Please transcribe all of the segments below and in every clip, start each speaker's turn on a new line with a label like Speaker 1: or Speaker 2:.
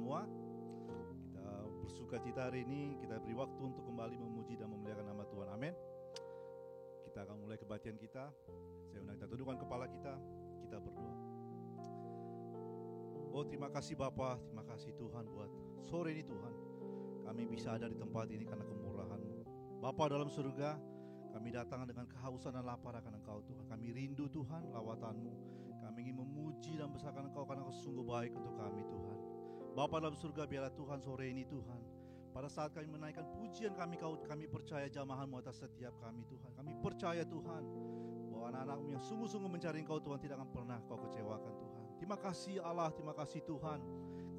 Speaker 1: semua. Kita bersuka cita hari ini, kita beri waktu untuk kembali memuji dan memuliakan nama Tuhan. Amin. Kita akan mulai kebaktian kita. Saya undang kita tundukkan kepala kita berdoa. Oh, terima kasih Bapa, terima kasih Tuhan buat sore ini Tuhan. Kami bisa ada di tempat ini karena kemurahan-Mu. Bapa dalam surga, kami datang dengan kehausan dan lapar akan Engkau Tuhan. Kami rindu Tuhan lawatan-Mu. Kami ingin memuji dan besarkan Engkau karena Engkau sungguh baik untuk kami Tuhan. Bapa dalam surga, biarlah Tuhan sore ini Tuhan, pada saat kami menaikkan pujian kami percaya jamahan-Mu atas setiap kami Tuhan. Kami percaya Tuhan bahwa anak-anak-Mu yang sungguh-sungguh mencari Engkau Tuhan tidak akan pernah Kau kecewakan Tuhan. Terima kasih Allah, terima kasih Tuhan.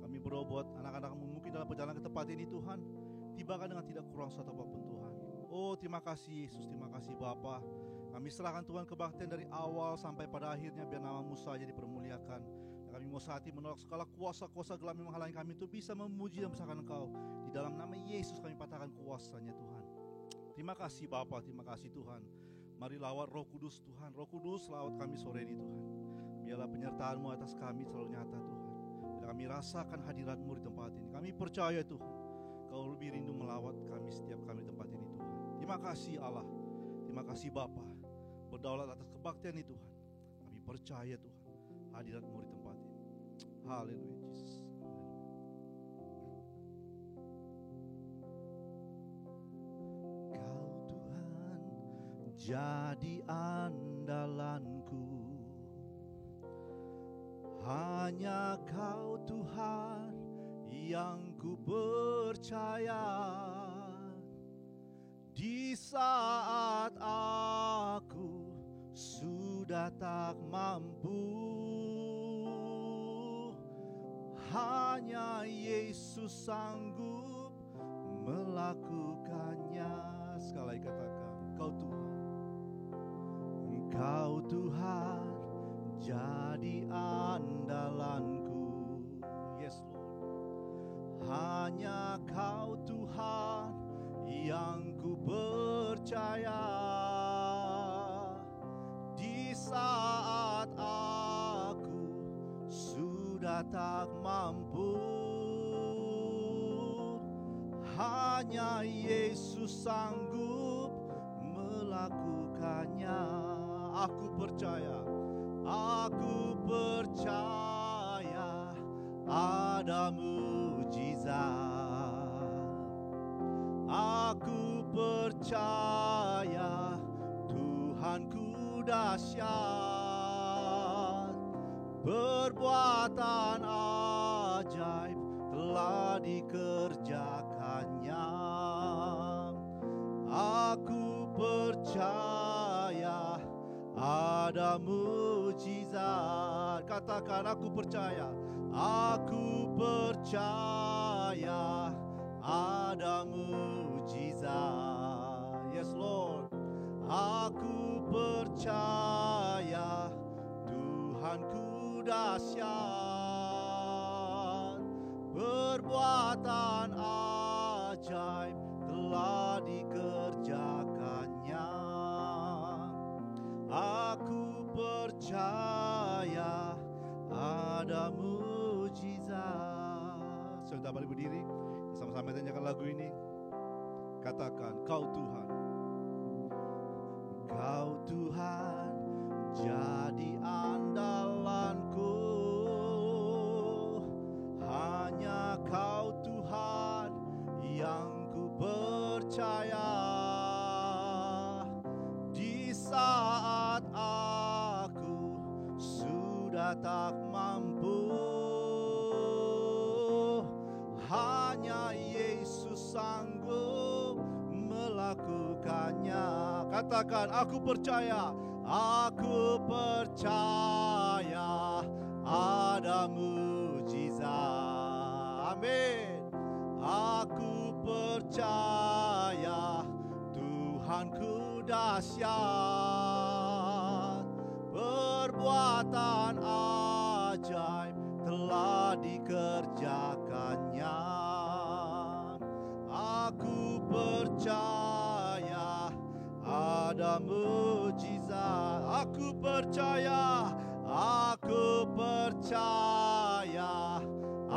Speaker 1: Kami berdoa buat anak-anak-Mu mungkin dalam perjalanan ke tempat ini Tuhan, tibakan dengan tidak kurang satu apapun Tuhan. Oh, terima kasih Yesus, terima kasih Bapa. Kami serahkan Tuhan kebaktian dari awal sampai pada akhirnya, biar nama-Mu saja dipermuliakan. Dan kami mau saat ini menolak segala kuasa-kuasa gelap yang menghalangi kami untuk bisa memuji dan besarkan Engkau. Di dalam nama Yesus kami patahkan kuasanya Tuhan. Terima kasih Bapa, terima kasih Tuhan. Mari lawat Roh Kudus Tuhan. Roh Kudus lawat kami sore ini Tuhan. Biarlah penyertaan-Mu atas kami selalu nyata Tuhan. Biar kami rasakan hadirat-Mu di tempat ini. Kami percaya Tuhan, Kau lebih rindu melawat kami setiap kami di tempat ini Tuhan. Terima kasih Allah, terima kasih Bapa. Berdaulat atas kebaktian ini Tuhan. Kami percaya Tuhan, hadirat-Mu di tempat ini. Haleluya Yesus. Kau Tuhan jadi andalanku. Hanya Kau Tuhan yang ku percaya. Di saat aku sudah tak mampu, hanya Yesus sanggup melakukannya. Sekali katakan, Kau Tuhan, Engkau Tuhan jadi andalanku. Yes Lord. Hanya Kau Tuhan yang ku percaya. Di saat aku sudah tak mampu, hanya Yesus sanggup melakukannya. Aku percaya ada mujizat. Aku percaya Tuhanku dahsyat, perbuatan ajaib telah dikerjakannya. Aku percaya ada mujizat. Katakan, aku percaya. Aku percaya ada mujizat. Yes Lord. Aku percaya Tuhanku dahsyat, perbuatan ajaib telah dikerjakannya. Aku percaya ada mujizat. Sudah balik berdiri, sama-sama nyanyikan lagu ini. Katakan, Kau Tuhan, Kau Tuhan jadi andalanku. Hanya Kau Tuhan yang ku percaya. Di saat aku sudah tak mampu, hanya Yesus sanggup melakukannya. Katakan, aku percaya ada mujizat. Amin. Aku percaya Tuhanku dahsyat, perbuatan ajaib telah dikerjakannya. Aku percaya ada mujizat. Aku percaya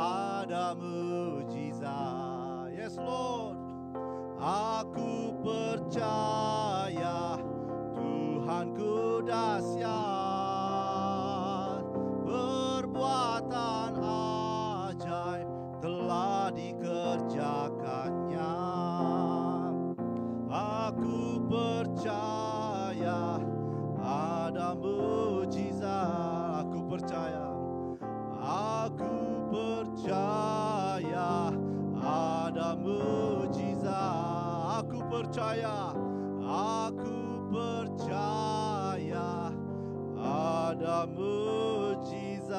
Speaker 1: ada mujizat. Yes Lord. Aku percaya Tuhanku dahsyat, perbuatan ajaib telah dikerjakannya. Aku percaya ada mujizat. Aku percaya ada mujizat. Aku percaya ada mujizat.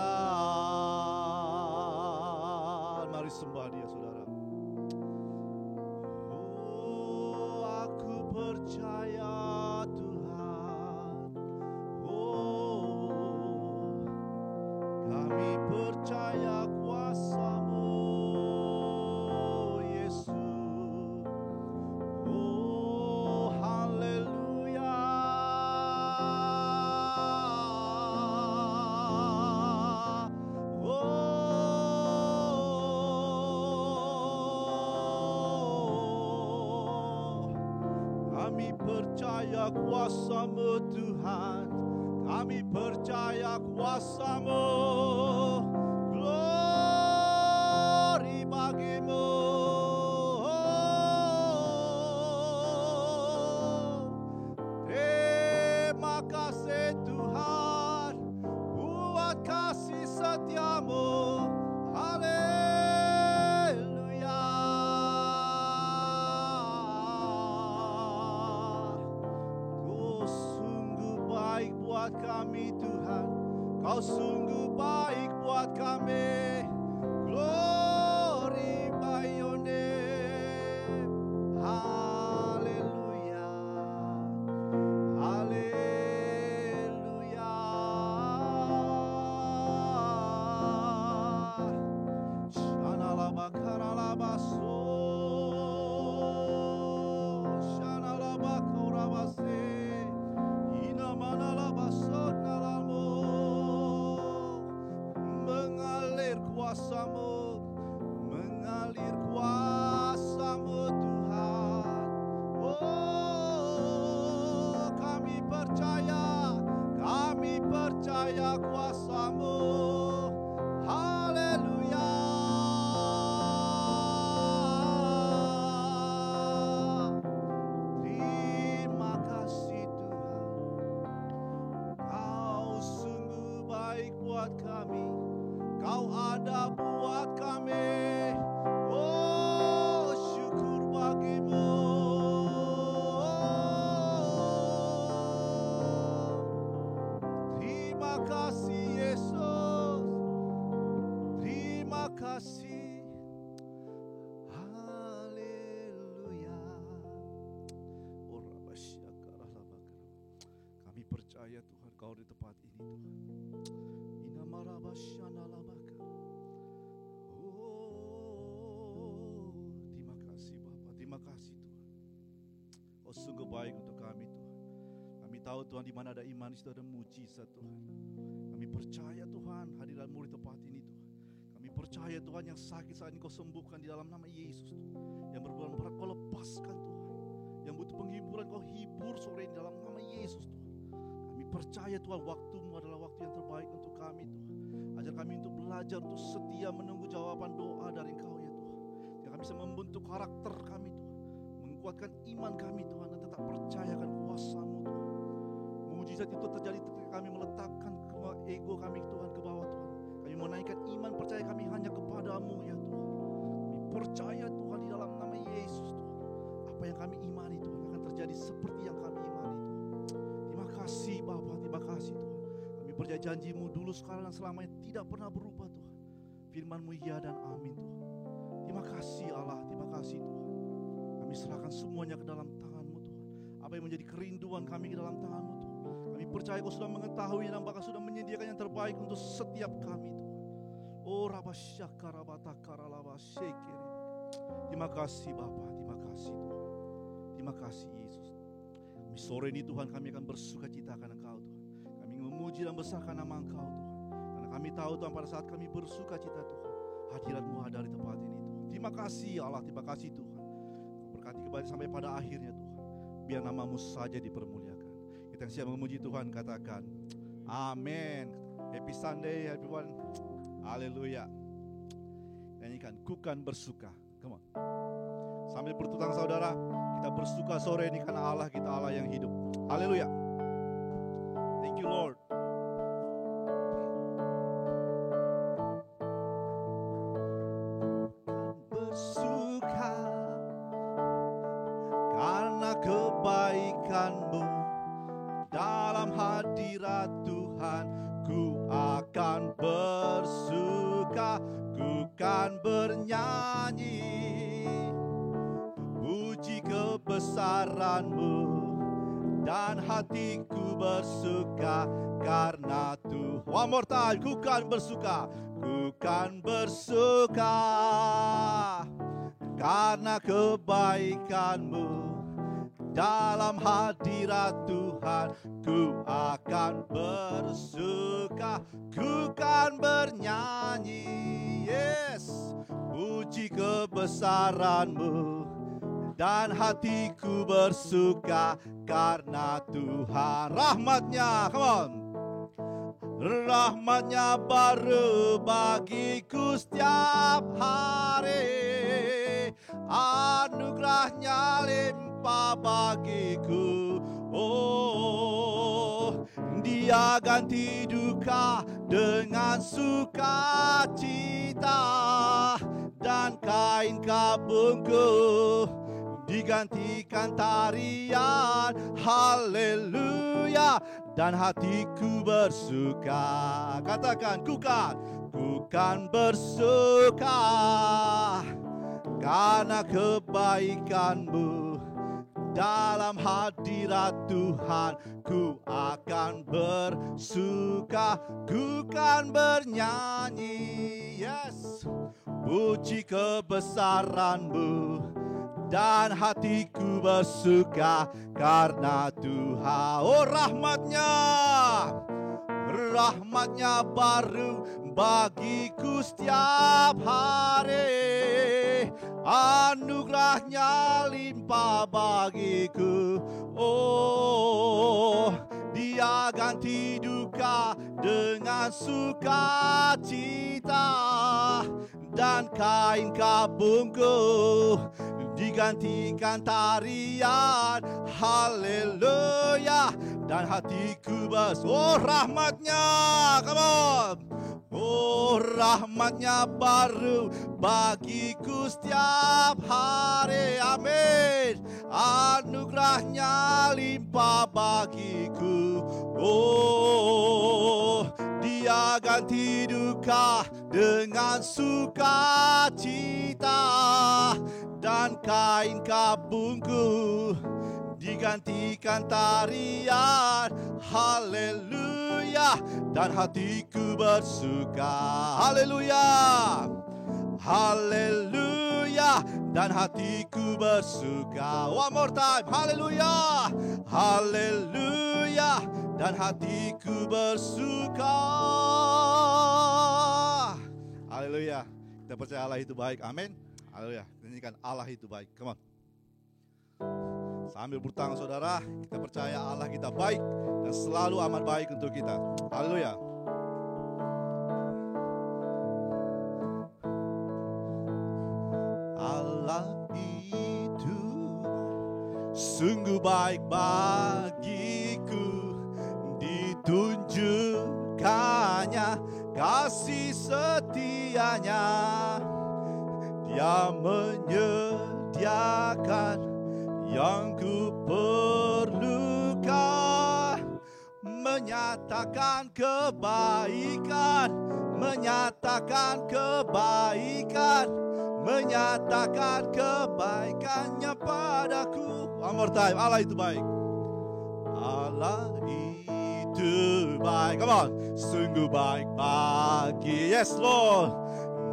Speaker 1: Mari sembah Dia, saudara. Oh, aku percaya Tuhan. Oh, kami percaya kuasa-Mu, Yesus. Oh, haleluya. Kami percaya kuasa-Mu Tuhan. Kami percaya kuasa-Mu. Glory bagi-Mu. Terima kasih Tuhan buat kasih setia-Mu. Haleluya. Kau sungguh baik buat kami Tuhan. Kau sungguh baik buat kami. Glory by your name. Haleluya. Haleluya. Shanalabakarabaso. Shanalabakorabase. Inamanalabasonalamo. Mengalir kuasa-Mu, mengalir kuasa-Mu Tuhan. Oh, kami percaya kuasa-Mu. Haleluya. Terima kasih Tuhan. Kau sungguh baik buat kami. Kau ada buat kami. Oh, syukur bagi-Mu. Terima kasih Yesus. Terima kasih. Haleluya. Oh, rabasyakaralabakara. Kami percaya Tuhan Kau di tempat ini Tuhan. Inamarabasyanalabakara. Oh, terima kasih Bapa, terima kasih Tuhan. Kau sungguh baik untuk kami Tuhan. Kami tahu Tuhan di mana ada iman, di situ ada mujizat Tuhan. Kami percaya Tuhan hadirat-Mu di tempat ini Tuhan. Kami percaya Tuhan yang sakit saat ini Kau sembuhkan di dalam nama Yesus Tuhan. Yang berbeban berat Kau lepaskan Tuhan. Yang butuh penghiburan Kau hibur sore ini dalam nama Yesus Tuhan. Kami percaya Tuhan waktu-Mu adalah waktu yang terbaik untuk kami Tuhan. Ajar kami untuk belajar, untuk setia menunggu jawaban doa dari Engkau ya Tuhan. Yang kami bisa membentuk karakter kami Tuhan. Menguatkan iman kami Tuhan dan tetap percayakan kuasa-Mu Tuhan. Mujizat itu terjadi ketika kami meletakkan ego kami Tuhan ke bawah Tuhan. Kami menaikkan iman percaya kami hanya kepada-Mu ya Tuhan. Kami percaya Tuhan di dalam nama Yesus Tuhan. Apa yang kami imani Tuhan akan terjadi seperti yang kami imani Tuhan. Terima kasih Bapa, terima kasih Tuhan. Kami percaya janji-Mu dulu, sekarang dan selamanya tidak pernah berubah Tuhan. Firman-Mu ya dan amin Tuhan. Terima kasih Allah, terima kasih Tuhan. Kami serahkan semuanya ke dalam tangan-Mu Tuhan. Apa yang menjadi kerinduan kami ke dalam tangan-Mu Tuhan. Kami percaya Kau sudah mengetahui dan bahkan sudah menyediakan yang terbaik untuk setiap kami Tuhan. Oh rabasyakarabatakaralabasyekiri. Terima kasih Bapa, terima kasih Tuhan. Terima kasih Yesus. Kami sore ini Tuhan kami akan bersuka cita karena Engkau Tuhan. Kami memuji dan besarkan nama Engkau Tuhan. Karena kami tahu Tuhan pada saat kami bersuka cita Tuhan, hadirat-Mu ada di tempat ini Tuhan. Terima kasih Allah, terima kasih Tuhan. Berkati kembali sampai pada akhirnya Tuhan. Biar nama-Mu saja dipermuliakan. Kita yang siap memuji Tuhan katakan amin. Happy Sunday everyone. Haleluya. Nyanyikan ku kan bersuka. Come on. Sambil bertutang saudara, kita bersuka sore ini karena Allah kita Allah yang hidup. Haleluya. Thank you Lord. Bersuka karena kebaikan-Mu dalam hadirat Tuhan. Ku akan bersuka, ku kan bernyanyi, puji kebesaran-Mu, dan hatiku bersuka karena Tuhan. One more time, ku kan bersuka, ku kan bersuka karena kebaikan-Mu dalam hadirat Tuhan. Ku akan bersuka, ku kan bernyanyi, yes, puji kebesaran-Mu, dan hatiku bersuka karena Tuhan. Rahmat-Nya, come on. Rahmat-Nya baru bagiku setiap hari, anugerah-Nya limpah bagiku. Oh, Dia ganti duka dengan sukacita, dan kain kabungku digantikan tarian. Haleluya. Dan hatiku bersuka. Katakan ku kan bersuka karena kebaikan-Mu dalam hadirat Tuhan. Ku akan bersuka, ku kan bernyanyi, yes, puji kebesaran-Mu, dan hatiku bersuka karena Tuhan. Oh, rahmat-Nya, rahmat-Nya baru bagiku setiap hari, anugerah-Nya limpah bagiku. Oh, Dia ganti duka dengan sukacita, dan kain kabungku digantikan tarian. Haleluya. Dan hatiku oh, rahmat-Nya, come on. Oh, rahmat-Nya baru bagiku setiap hari. Amin. Anugerah-Nya limpah bagiku. Oh, Dia ganti duka dengan sukacita, dan kain kabungku digantikan tarian. Haleluya. Dan hatiku bersuka. Haleluya. Haleluya. Dan hatiku bersuka. One more time. Haleluya. Haleluya. Dan hatiku bersuka. Haleluya. Kita percaya Allah itu baik. Amin. Haleluya. Nyanyikan Allah itu baik. Come on. Sambil bertangan saudara, kita percaya Allah kita baik dan selalu amat baik untuk kita. Haleluya. Allah itu sungguh baik bagiku, ditunjukkannya kasih setianya. Dia menyediakan yang ku perlukan, menyatakan kebaikan, menyatakan kebaikan, menyatakan kebaikannya padaku. One more time. Allah itu baik. Allah itu baik. Come on. Sungguh baik bagi. Yes Lord.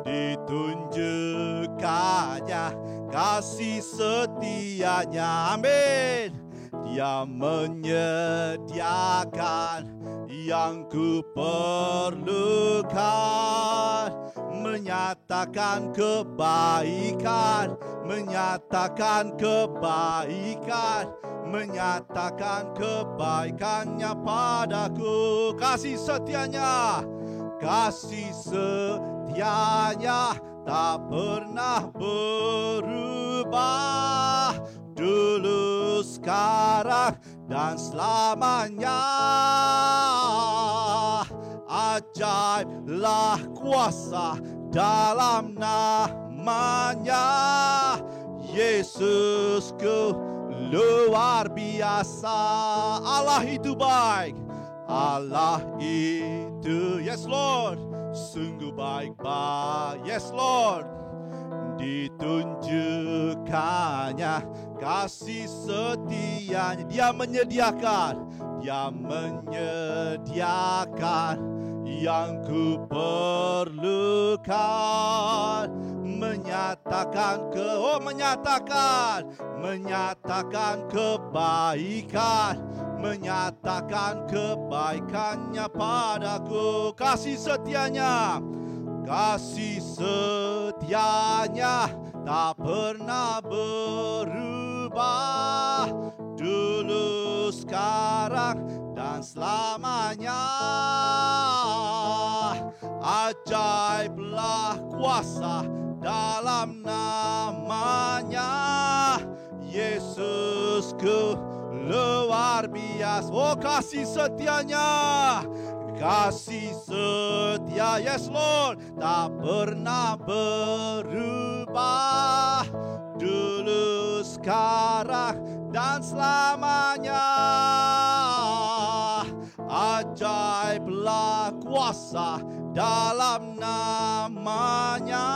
Speaker 1: Ditunjukkannya kasih setianya. Amin. Dia menyediakan yang ku perlukan, menyatakan kebaikan, menyatakan kebaikan, menyatakan kebaikannya padaku. Kasih setianya, kasih setianya tak pernah berubah, dulu, sekarang, dan selamanya. Ajaiblah kuasa dalam namanya, Yesusku luar biasa. Allah itu baik, Allah itu, yes Lord, sungguh baik, yes Lord. Ditunjukkannya kasih setianya, Dia menyediakan yang ku perlukan, menyatakan kebaikan, menyatakan kebaikannya padaku. Kasih setianya tak pernah berubah, dulu, sekarang, dan selamanya. Ajaiblah kuasa dalam namanya, Yesusku luar biasa. Oh, kasih setianya, kasih setia, yes Lord, tak pernah berubah, dulu, sekarang, dan selamanya. Ajaiblah kuasa dalam namanya,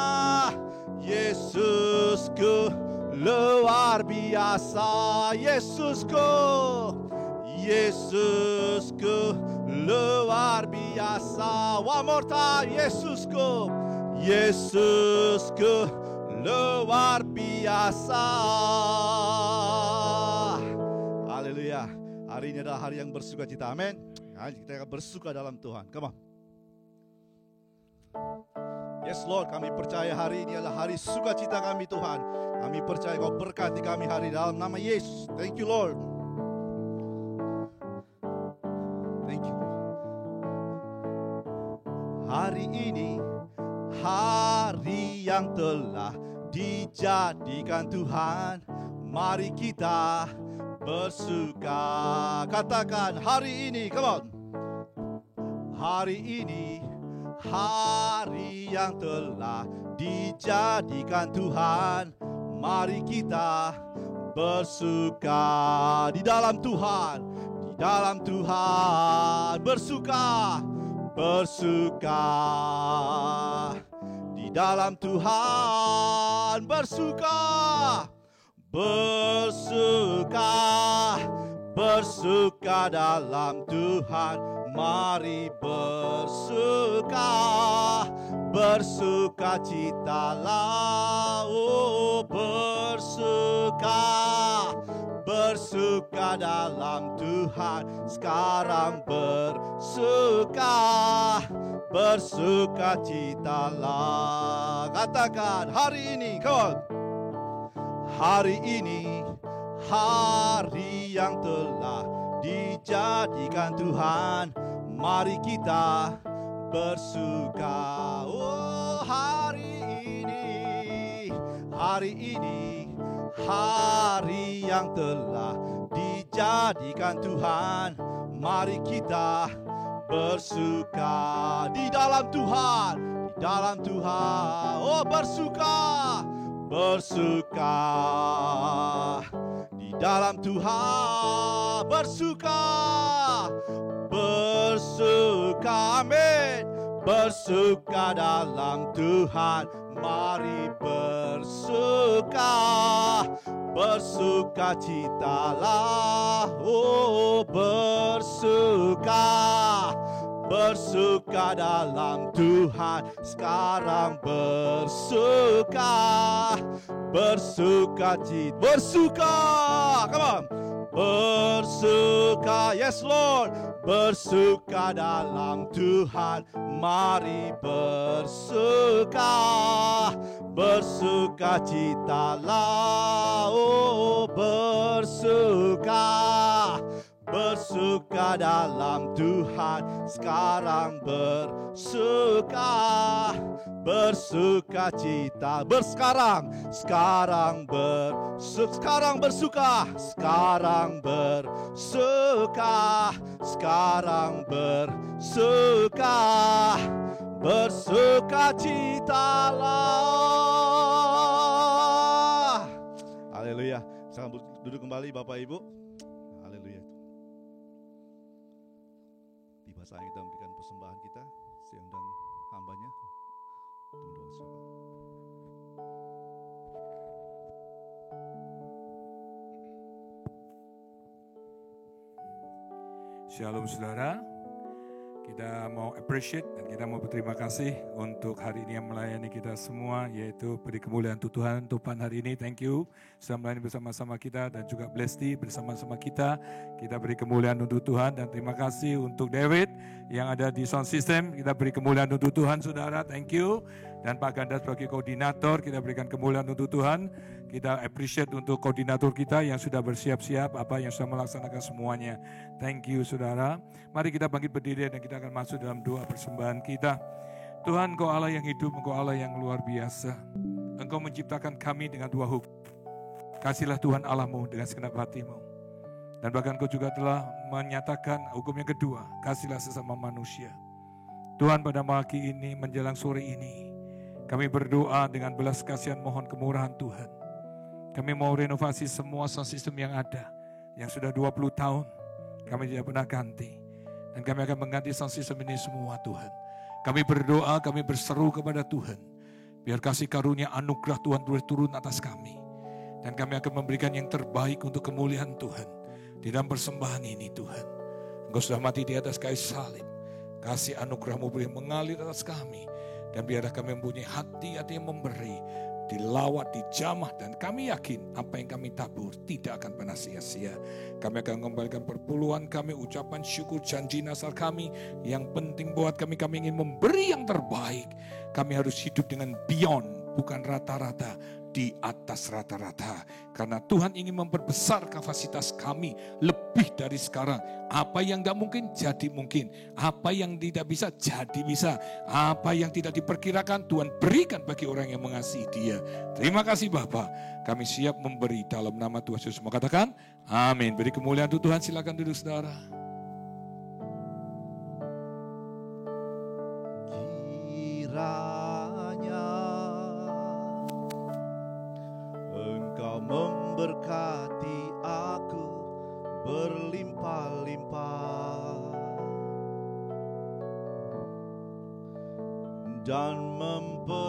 Speaker 1: Yesusku luar biasa. Yesusku luar biasa. One more time, Yesusku luar biasa. Haleluya. Hari ini adalah hari yang bersukacita. Amin. Kita akan bersuka dalam Tuhan. Come on. Yes Lord, kami percaya hari ini adalah hari sukacita kami Tuhan. Kami percaya Kau berkati kami hari dalam nama Yesus. Thank you Lord. Thank you. Hari ini hari yang telah dijadikan Tuhan. Mari kita bersuka. Katakan hari ini, come on. Hari ini hari yang telah dijadikan Tuhan. Mari kita bersuka di dalam Tuhan. Di dalam Tuhan bersuka. Di dalam Tuhan bersuka. Bersuka dalam Tuhan. Mari bersuka citalah, oh bersuka dalam Tuhan. Sekarang bersuka citalah. Katakan hari ini, come on. Hari ini hari yang telah dijadikan Tuhan. Mari kita bersuka. Oh, hari ini hari yang telah dijadikan Tuhan. Mari kita bersuka di dalam Tuhan. Di dalam Tuhan. Oh, bersuka. Di dalam Tuhan bersuka, amin. Bersuka dalam Tuhan. Mari bersuka citalah, oh bersuka dalam Tuhan. Sekarang bersuka cita, bersuka, come on. bersuka, yes Lord, bersuka dalam Tuhan. Mari bersuka, bersuka citalah, oh bersuka, bersuka dalam Tuhan. Sekarang bersuka, bersuka cita, sekarang bersuka, sekarang bersuka, sekarang bersuka, bersuka citalah. Haleluya. Selamat duduk kembali Bapak Ibu. Haleluya. Tiba saatnya kita memberikan persembahan kita. Saya undang hambanya untuk mendoa.
Speaker 2: Shalom saudara, kita mau appreciate dan kita mau berterima kasih untuk hari ini yang melayani kita semua, yaitu beri kemuliaan untuk Tuhan hari ini. Thank you sudah melayani bersama-sama kita, dan juga Blesti bersama-sama kita. Kita beri kemuliaan untuk Tuhan, dan terima kasih untuk David yang ada di sound system. Kita beri kemuliaan untuk Tuhan saudara, thank you. Dan Pak Ganda sebagai koordinator, kita berikan kemuliaan untuk Tuhan. Kita appreciate untuk koordinator kita yang sudah bersiap-siap, yang sudah melaksanakan semuanya. Thank you saudara. Mari kita bangkit berdiri dan kita akan masuk dalam doa persembahan kita. Tuhan, Engkau Allah yang hidup, Engkau Allah yang luar biasa. Engkau menciptakan kami dengan dua hukum. Kasihlah Tuhan Allahmu dengan segenap hatimu. Dan bahkan Engkau juga telah menyatakan hukum yang kedua, kasihlah sesama manusia. Tuhan, pada pagi ini menjelang sore ini, kami berdoa dengan belas kasihan mohon kemurahan Tuhan. Kami mau renovasi semua sound system yang ada, yang sudah 20 tahun kami tidak pernah ganti. Dan kami akan mengganti sound system ini semua Tuhan. Kami berdoa, kami berseru kepada Tuhan. Biar kasih karunia anugerah Tuhan boleh turun atas kami. Dan kami akan memberikan yang terbaik untuk kemuliaan Tuhan. Di dalam persembahan ini Tuhan. Engkau sudah mati di atas kayu salib. Kasih anugerah-Mu boleh mengalir atas kami. Dan biarlah kami mempunyai hati-hati yang memberi, dilawat, dijamah, dan kami yakin apa yang kami tabur tidak akan pernah sia-sia. Kami akan mengembalikan perpuluhan kami, ucapan syukur, janji nasar kami. Yang penting buat kami ingin memberi yang terbaik. Kami harus hidup dengan beyond, bukan rata-rata, di atas rata-rata. Karena Tuhan ingin memperbesar kapasitas kami lebih dari sekarang. Apa yang gak mungkin jadi mungkin. Apa yang tidak bisa jadi bisa. Apa yang tidak diperkirakan Tuhan berikan bagi orang yang mengasihi Dia. Terima kasih Bapa. Kami siap memberi dalam nama Tuhan Yesus. Mau katakan amin. Beri kemuliaan untuk Tuhan. Silakan duduk saudara.
Speaker 1: Memberkati aku berlimpah-limpah dan memperluas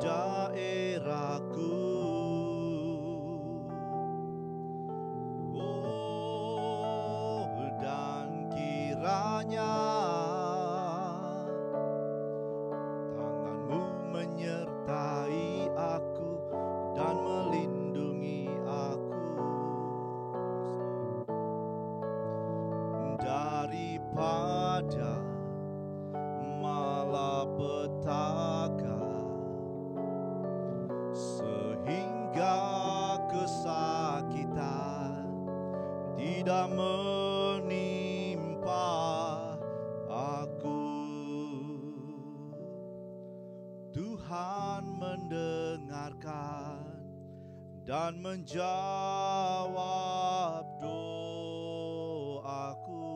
Speaker 1: daerahku. Oh, dan kiranya menyertai aku dan melindungi aku daripada malapetaka, sehingga kesakitan tidak menimpa aku. Tuhan mendengarkan dan menjawab doaku.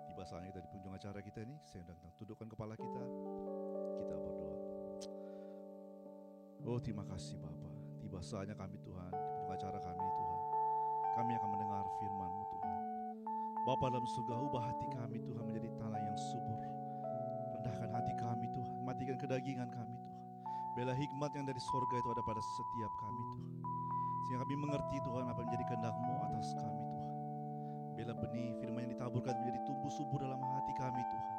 Speaker 1: Tiba saatnya kita di penghujung acara kita ini, saya undang tundukkan kepala kita berdoa. Oh, terima kasih Bapa. Tiba saatnya kami Tuhan, di penghujung acara kami Tuhan, kami akan mendengar firman-Mu Tuhan. Bapa dalam surga, ubah hati kami Tuhan menjadi tanah yang subur. Rendahkan hati kami Tuhan, matikan kedagingan kami Tuhan. Bela hikmat yang dari surga itu ada pada setiap kami Tuhan. Sehingga kami mengerti Tuhan apa yang menjadi kehendak-Mu atas kami Tuhan. Bela benih firman yang ditaburkan menjadi tumbuh subur dalam hati kami Tuhan.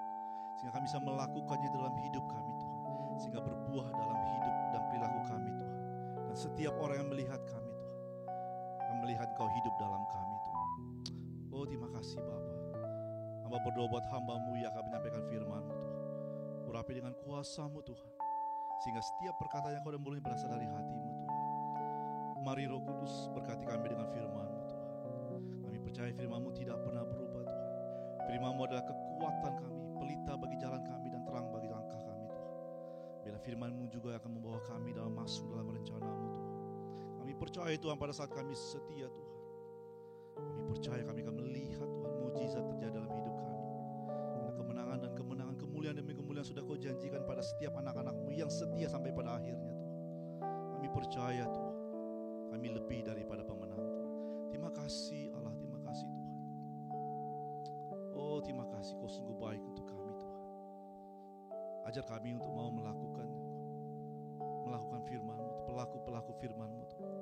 Speaker 1: sehingga kami bisa melakukannya dalam hidup kami Tuhan, sehingga berbuah dalam hidup dan perilaku kami Tuhan. Dan setiap orang yang melihat kami Tuhan, yang melihat Engkau hidup dalam kami Tuhan. Oh terima kasih Bapa. Hamba berdoa buat hamba-Mu yang akan menyampaikan firman-Mu Tuhan. Urapi dengan kuasa-Mu Tuhan, sehingga setiap perkataan yang Kau dan mulai berasal dari hati-Mu Tuhan. Mari Roh Kudus berkati kami dengan firman-Mu Tuhan. Kami percaya firman-Mu tidak pernah berubah Tuhan. Firman-Mu adalah kekuatan kami, pelita bagi jalan kami dan terang bagi langkah kami Tuhan. Bila firman-Mu juga akan membawa kami dalam masuk dalam rencana-Mu Tuhan. Kami percaya Tuhan pada saat kami setia Tuhan. Kami percaya kami akan melihat Tuhan mujizat terjadi dalam hidup kami. Karena kemenangan dan kemenangan, kemuliaan demi kemuliaan sudah Kau janjikan pada setiap anak-anak-Mu yang setia sampai pada akhirnya Tuhan. Kami percaya Tuhan, kami lebih daripada pemenang Tuhan. Terima kasih Allah, terima kasih Tuhan. Oh terima kasih Kau sungguh baik untuk kami Tuhan. Ajar kami untuk mau melakukan firman-Mu, pelaku-pelaku firman-Mu Tuhan.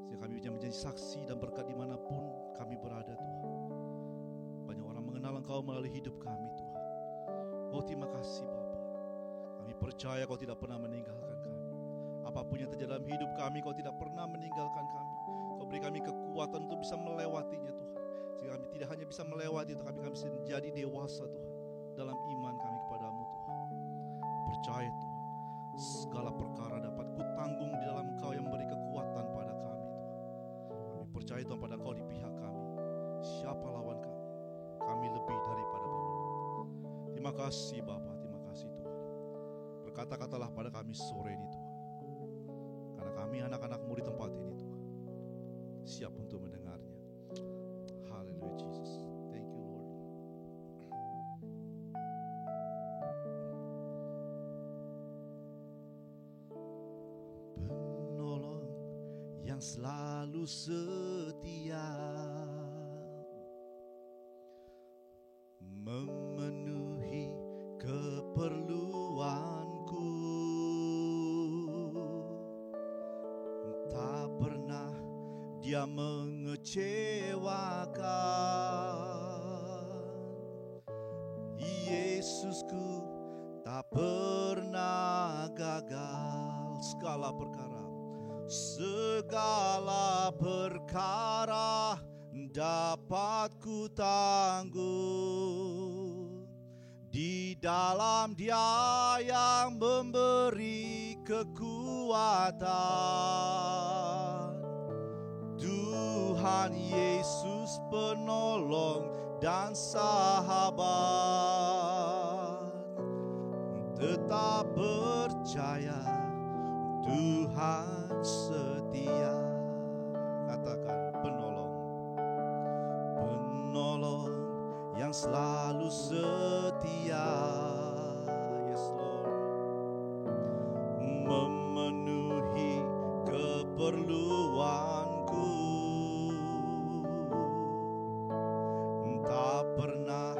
Speaker 1: Sehingga kami bisa menjadi saksi dan berkat dimanapun kami berada Tuhan. Banyak orang mengenal Engkau melalui hidup kami Tuhan. Oh terima kasih Bapa. Kami percaya Kau tidak pernah meninggalkan kami. Apapun yang terjadi dalam hidup kami, Kau tidak pernah meninggalkan kami. Kau beri kami kekuatan untuk bisa melewatinya Tuhan. Sehingga kami tidak hanya bisa melewati itu, kami bisa menjadi dewasa Tuhan dalam iman kami kepadamu Tuhan. Percaya Tuhan, segala perkara dapat kutanggung di dalam Engkau yang memberi kekuatan pada kami Tuhan. Kami percaya Tuhan pada Engkau di pihak kami. Siapa lawan kami? Kami lebih daripada pemenang. Terima kasih Bapa, terima kasih Tuhan. Berkata-katalah pada kami sore ini Tuhan. Karena kami anak-anak-Mu di tempat ini Tuhan, siap untuk mendengarnya. Haleluya Jesus. Thank you Lord. Penolong yang selalu setia, memenuhi keperluanku. Tak pernah Dia mengecewakan. Yesusku tak pernah gagal. Segala perkara dapat ku tanggung di dalam Dia yang memberi kekuatan. Tuhan Yesus penolong dan sahabat. Tetap percaya Tuhan setia. Katakan penolong. Penolong yang selalu setia. Yes Lord. Memenuhi keperluanku. Tak pernah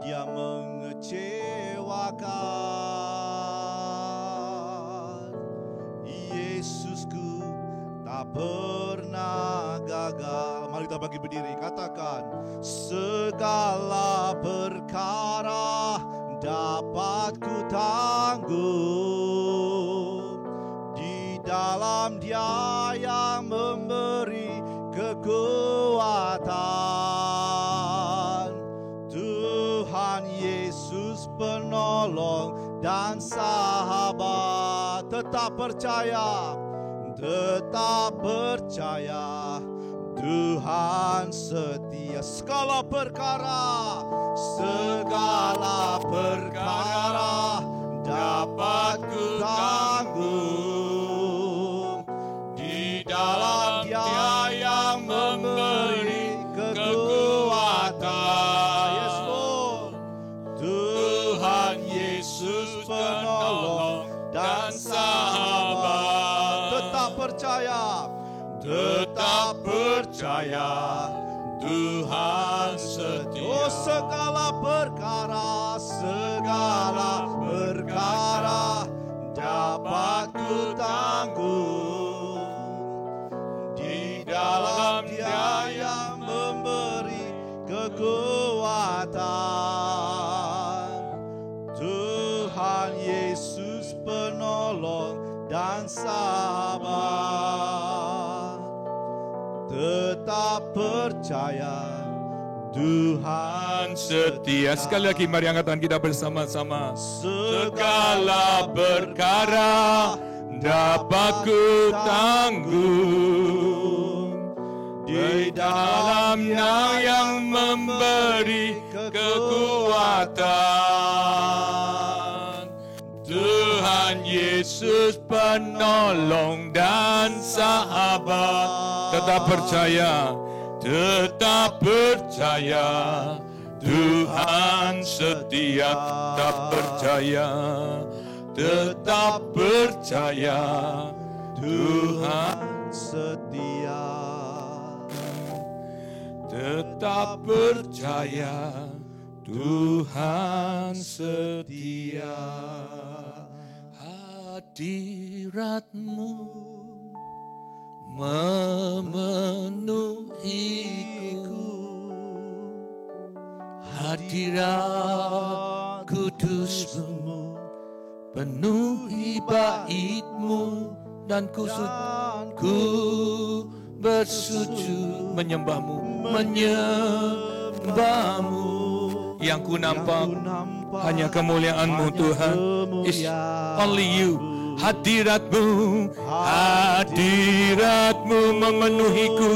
Speaker 1: Dia mengecewakan. Yesusku tak pernah gagal. Mari kita bagi berdiri, katakan segala perkara dapat ku tanggung di dalam Dia yang memberi kekuatan. Tuhan Yesus penolong dan sahabat. Tetap percaya Tuhan setia. Segala perkara dapat ku tanggung di dalam Dia yang memberi kekuatan. Yes Lord. Tuhan Yesus penolong dan sahabat. Tetap percaya Tuhan setia. Oh segala perkara dapat ku tanggung di dalam Dia yang memberi kekuatan. percaya Tuhan
Speaker 2: setia. Sekali lagi mari angkat tangan kita bersama-sama. Segala perkara dapat ku tanggung di dalam-Nya yang memberi kekuatan. Tuhan Yesus penolong dan sahabat. Tetap percaya, tetap percaya, Tuhan setia. Tetap percaya, tetap percaya, Tuhan
Speaker 1: setia.
Speaker 2: tetap percaya, Tuhan setia. Hadirat-Mu memenuhiku, hadirat kudus-Mu penuhi bait-Mu, dan ku bersujud menyembah-Mu, menyembah-Mu. Yang ku nampak hanya kemuliaan-Mu Tuhan. It's only You. Hadirat-Mu, hadirat-Mu memenuhiku,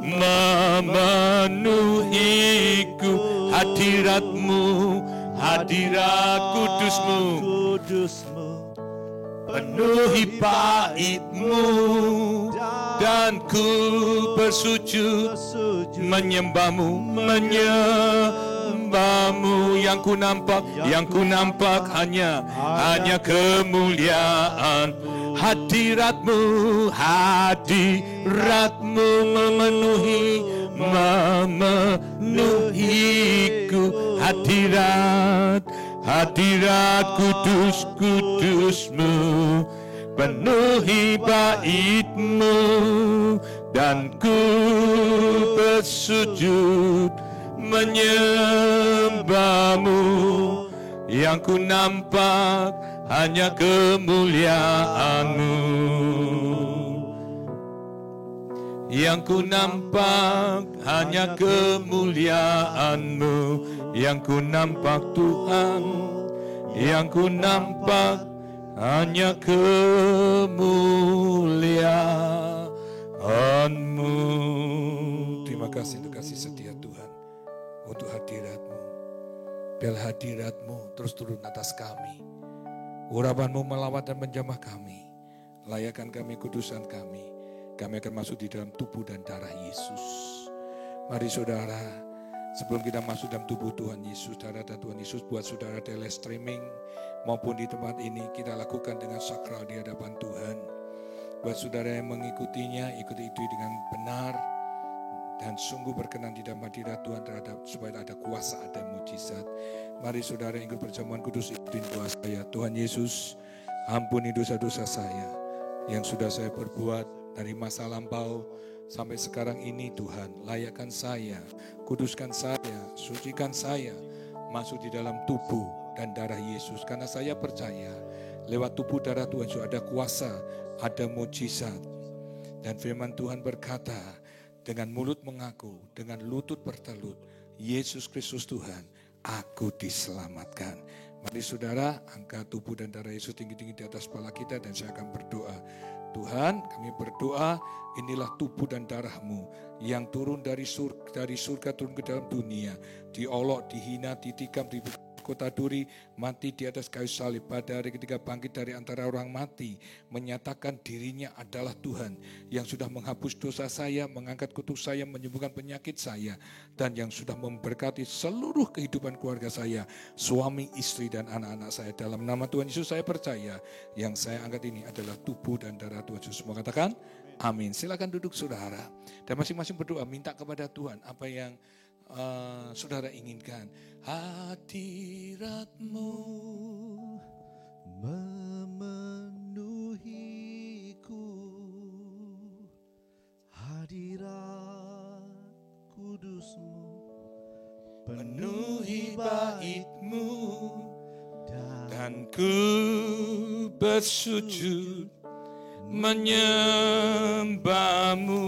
Speaker 2: memenuhiku. Hadirat-Mu, hadirat kudus-Mu penuhi bait-Mu, dan ku bersujud menyembah-Mu, menyembah-Mu. Yang ku nampak hanya kemuliaan. Hadirat-Mu, hadirat-Mu memenuhiku. Hadirat kudus-kudus-Mu penuhi bait-Mu, dan ku bersujud menyembah-Mu. Yang ku nampak hanya kemuliaan-Mu. Yang ku nampak hanya kemuliaan-Mu. Yang ku nampak Tuhan, yang ku nampak hanya kemuliaan-Mu. Terima kasih untuk kasih setia Tuhan, untuk hadirat-Mu. Biar hadirat-Mu terus turun atas kami. Urapan-Mu melawat dan menjamah kami. Layakkan kami, kudusan kami. Kami akan masuk di dalam tubuh dan darah Yesus. Mari saudara, sebelum kita masuk dalam tubuh Tuhan Yesus, darah dan Tuhan Yesus, buat saudara tele streaming maupun di tempat ini, kita lakukan dengan sakral di hadapan Tuhan. Buat saudara yang mengikutinya, ikuti itu dengan benar dan sungguh berkenan di dalam hadirat Tuhan terhadap, supaya ada kuasa, ada mujizat. Mari saudara yang ikut perjamuan kudus, ikutin doa saya. Tuhan Yesus, ampuni dosa-dosa saya yang sudah saya perbuat dari masa lampau sampai sekarang ini. Tuhan, layakkan saya, kuduskan saya, sucikan saya, masuk di dalam tubuh dan darah Yesus. Karena saya percaya lewat tubuh darah Tuhan sudah ada kuasa, ada mujizat. Dan firman Tuhan berkata, dengan mulut mengaku, dengan lutut bertelut, Yesus Kristus Tuhan, aku diselamatkan. Mari saudara, angkat tubuh dan darah Yesus tinggi-tinggi di atas kepala kita, dan saya akan berdoa. Tuhan, kami berdoa, inilah tubuh dan darah-Mu yang turun dari surga turun ke dalam dunia, diolok, dihina, ditikam, di kota Duri, mati di atas kayu salib. Pada hari ketiga bangkit dari antara orang mati, menyatakan dirinya adalah Tuhan yang sudah menghapus dosa saya, mengangkat kutuk saya, menyembuhkan penyakit saya, dan yang sudah memberkati seluruh kehidupan keluarga saya, suami, istri, dan anak-anak saya. Dalam nama Tuhan Yesus saya percaya, yang saya angkat ini adalah tubuh dan darah Tuhan Yesus. Semua katakan amin. Silakan duduk saudara, dan masing-masing berdoa, minta kepada Tuhan apa yang saudara inginkan. Hadirat-Mu
Speaker 1: memenuhiku, hadirat kudus-Mu
Speaker 2: penuhi bait-Mu, dan ku bersujud menyembah-Mu.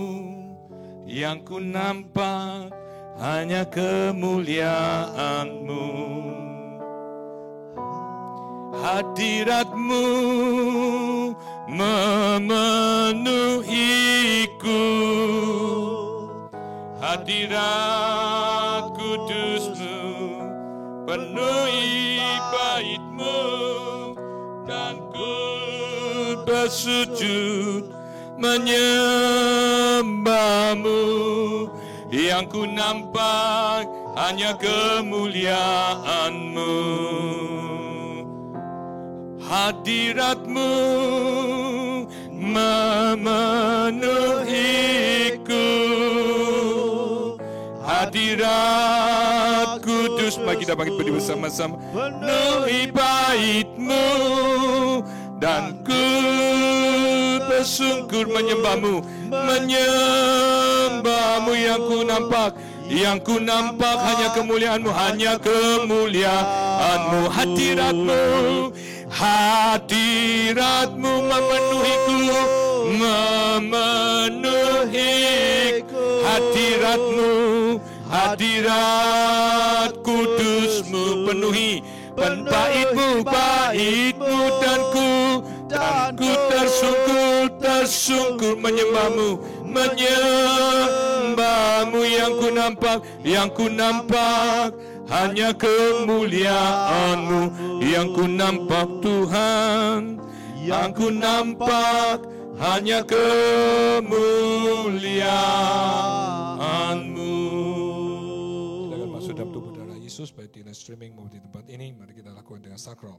Speaker 2: yang ku nampak hanya kemuliaan-Mu. Hadirat-Mu memenuhiku, hadirat kudus-Mu penuhi bait-Mu, dan ku bersujud menyembah-Mu. Yang ku nampak hanya kemuliaan-Mu. Hadirat-Mu memenuhiku, hadirat kudus. Mari kita bangkit berdiri bersama-sama. Penuhi bait-Mu, dan ku bersungkur menyembah-Mu, menyembah-Mu. Yang ku nampak hanya kemuliaan-Mu, hanya kemuliaan-Mu. Hadirat-Mu memenuhiku, hadirat-Mu, hadirat kudus-Mu penuhi bait-Mu, dan ku tersungkur menyembah-Mu, yang ku nampak hanya kemuliaan-Mu. Yang ku nampak Tuhan, yang ku nampak hanya kemuliaan-Mu. Kita akan masuk dalam tubuh darah Yesus, baik di streaming maupun di tempat ini. Mari kita lakukan dengan sakral.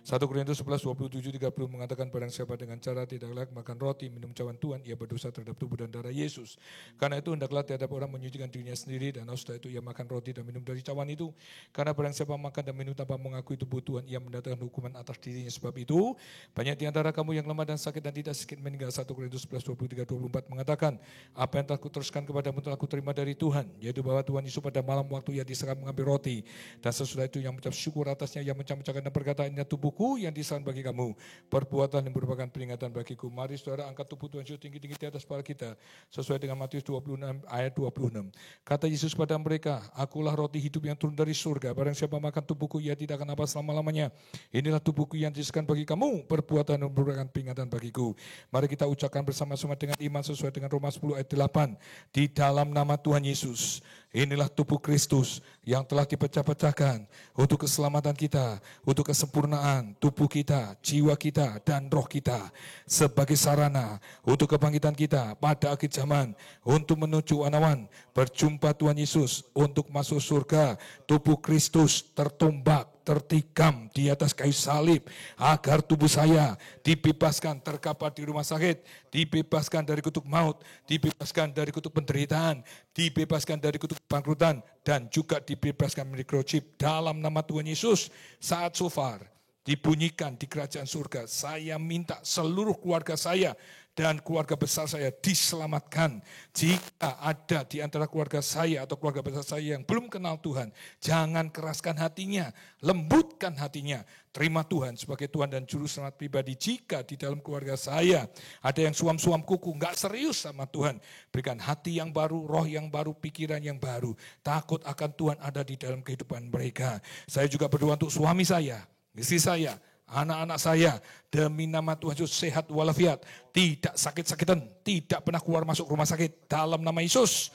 Speaker 2: 1 Korintus 11:27-30 mengatakan, barang siapa dengan cara tidak layak makan roti, minum cawan Tuhan, ia berdosa terhadap tubuh dan darah Yesus. Karena itu hendaklah tiada orang menyucikan dirinya sendiri, dan setelah itu ia makan roti dan minum dari cawan itu. Karena barang siapa makan dan minum tanpa mengakui tubuh Tuhan, ia mendatangkan hukuman atas dirinya. Sebab itu banyak di antara kamu yang lemah dan sakit dan tidak sedikit meninggal. 1 Korintus 11:23-24 mengatakan, apa yang telah kuteruskan kepadamu telah kuterima dari Tuhan, yaitu bahwa Tuhan Yesus pada malam waktu ia diserang mengambil roti, dan sesudah itu yang mengucap syukur atasnya, ia mencah-mencahkan dan berkata, ini tubuhku yang diserahkan bagi kamu, perbuatan yang merupakan peringatan bagiku. Mari saudara angkat tubuh Tuhan Yesus tinggi-tinggi di atas kepala kita, sesuai dengan Matius 26 ayat 26. Kata Yesus pada mereka, akulah roti hidup yang turun dari surga, barang siapa makan tubuhku ia tidak akan lapar selama-lamanya. Inilah tubuhku yang diserahkan bagi kamu, perbuatan yang merupakan peringatan bagiku. Mari kita ucapkan bersama-sama dengan iman sesuai dengan Roma 10 ayat 8. Di dalam nama Tuhan Yesus, inilah tubuh Kristus yang telah dipecah-pecahkan untuk keselamatan kita, untuk kesempurnaan tubuh kita, jiwa kita, dan roh kita, sebagai sarana untuk kebangkitan kita pada akhir zaman, untuk menuju anawan berjumpa Tuhan Yesus, untuk masuk surga. Tubuh Kristus tertombak, tertikam di atas kayu salib, agar tubuh saya dibebaskan terkapar di rumah sakit, dibebaskan dari kutuk maut, dibebaskan dari kutuk penderitaan, dibebaskan dari kutuk bangkrutan, dan juga dibebaskan microchip. Dalam nama Tuhan Yesus, saat shofar dibunyikan di kerajaan surga, saya minta seluruh keluarga saya dan keluarga besar saya diselamatkan. Jika ada di antara keluarga saya atau keluarga besar saya yang belum kenal Tuhan, jangan keraskan hatinya, lembutkan hatinya. Terima Tuhan sebagai Tuhan dan Juru Selamat pribadi. Jika di dalam keluarga saya ada yang suam-suam kuku, nggak serius sama Tuhan, berikan hati yang baru, roh yang baru, pikiran yang baru. Takut akan Tuhan ada di dalam kehidupan mereka. Saya juga berdoa untuk suami saya, istri saya, anak-anak saya, demi nama Tuhan Yesus sehat walafiat, tidak sakit-sakitan, tidak pernah keluar masuk rumah sakit, dalam nama Yesus.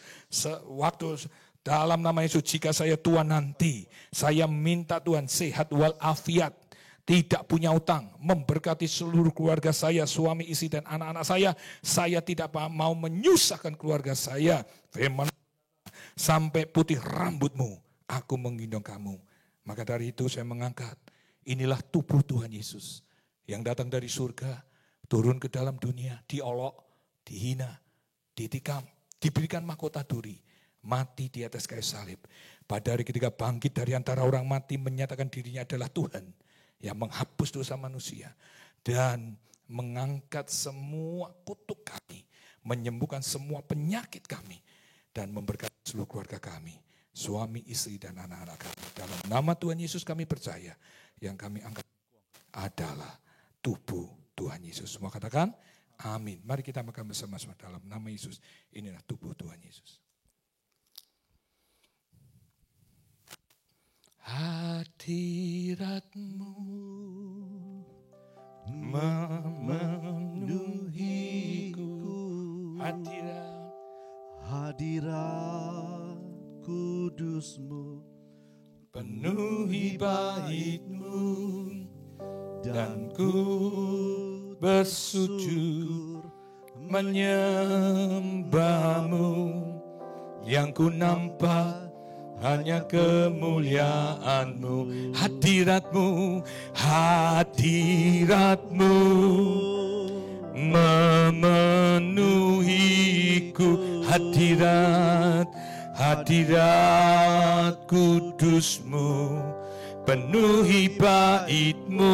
Speaker 2: Dalam nama Yesus, jika saya tua nanti, saya minta Tuhan sehat walafiat, tidak punya utang, memberkati seluruh keluarga saya, suami, istri, dan anak-anak saya tidak mau menyusahkan keluarga saya. Firman, sampai putih rambutmu, aku menggendong kamu. Maka dari itu saya mengangkat, inilah tubuh Tuhan Yesus yang datang dari surga, turun ke dalam dunia, diolok, dihina, ditikam, diberikan mahkota duri, mati di atas kayu salib. Pada hari ketika bangkit dari antara orang mati, menyatakan dirinya adalah Tuhan yang menghapus dosa manusia dan mengangkat semua kutuk kami, menyembuhkan semua penyakit kami, dan memberkati seluruh keluarga kami, suami, istri, dan anak-anak kami. Dalam nama Tuhan Yesus kami percaya, yang kami angkat adalah tubuh Tuhan Yesus. Semua katakan Amin. Mari kita makan bersama-sama dalam nama Yesus. Inilah tubuh Tuhan Yesus. Hadirat-Mu memenuhiku.
Speaker 1: Hadirat kudus-Mu
Speaker 2: penuhi bait-Mu, dan ku bersujud menyembah-Mu. Yang ku nampak hanya kemuliaan-Mu. Hadirat-Mu, hadirat-Mu memenuhiku. Hadirat kudus-Mu penuhi bait-Mu,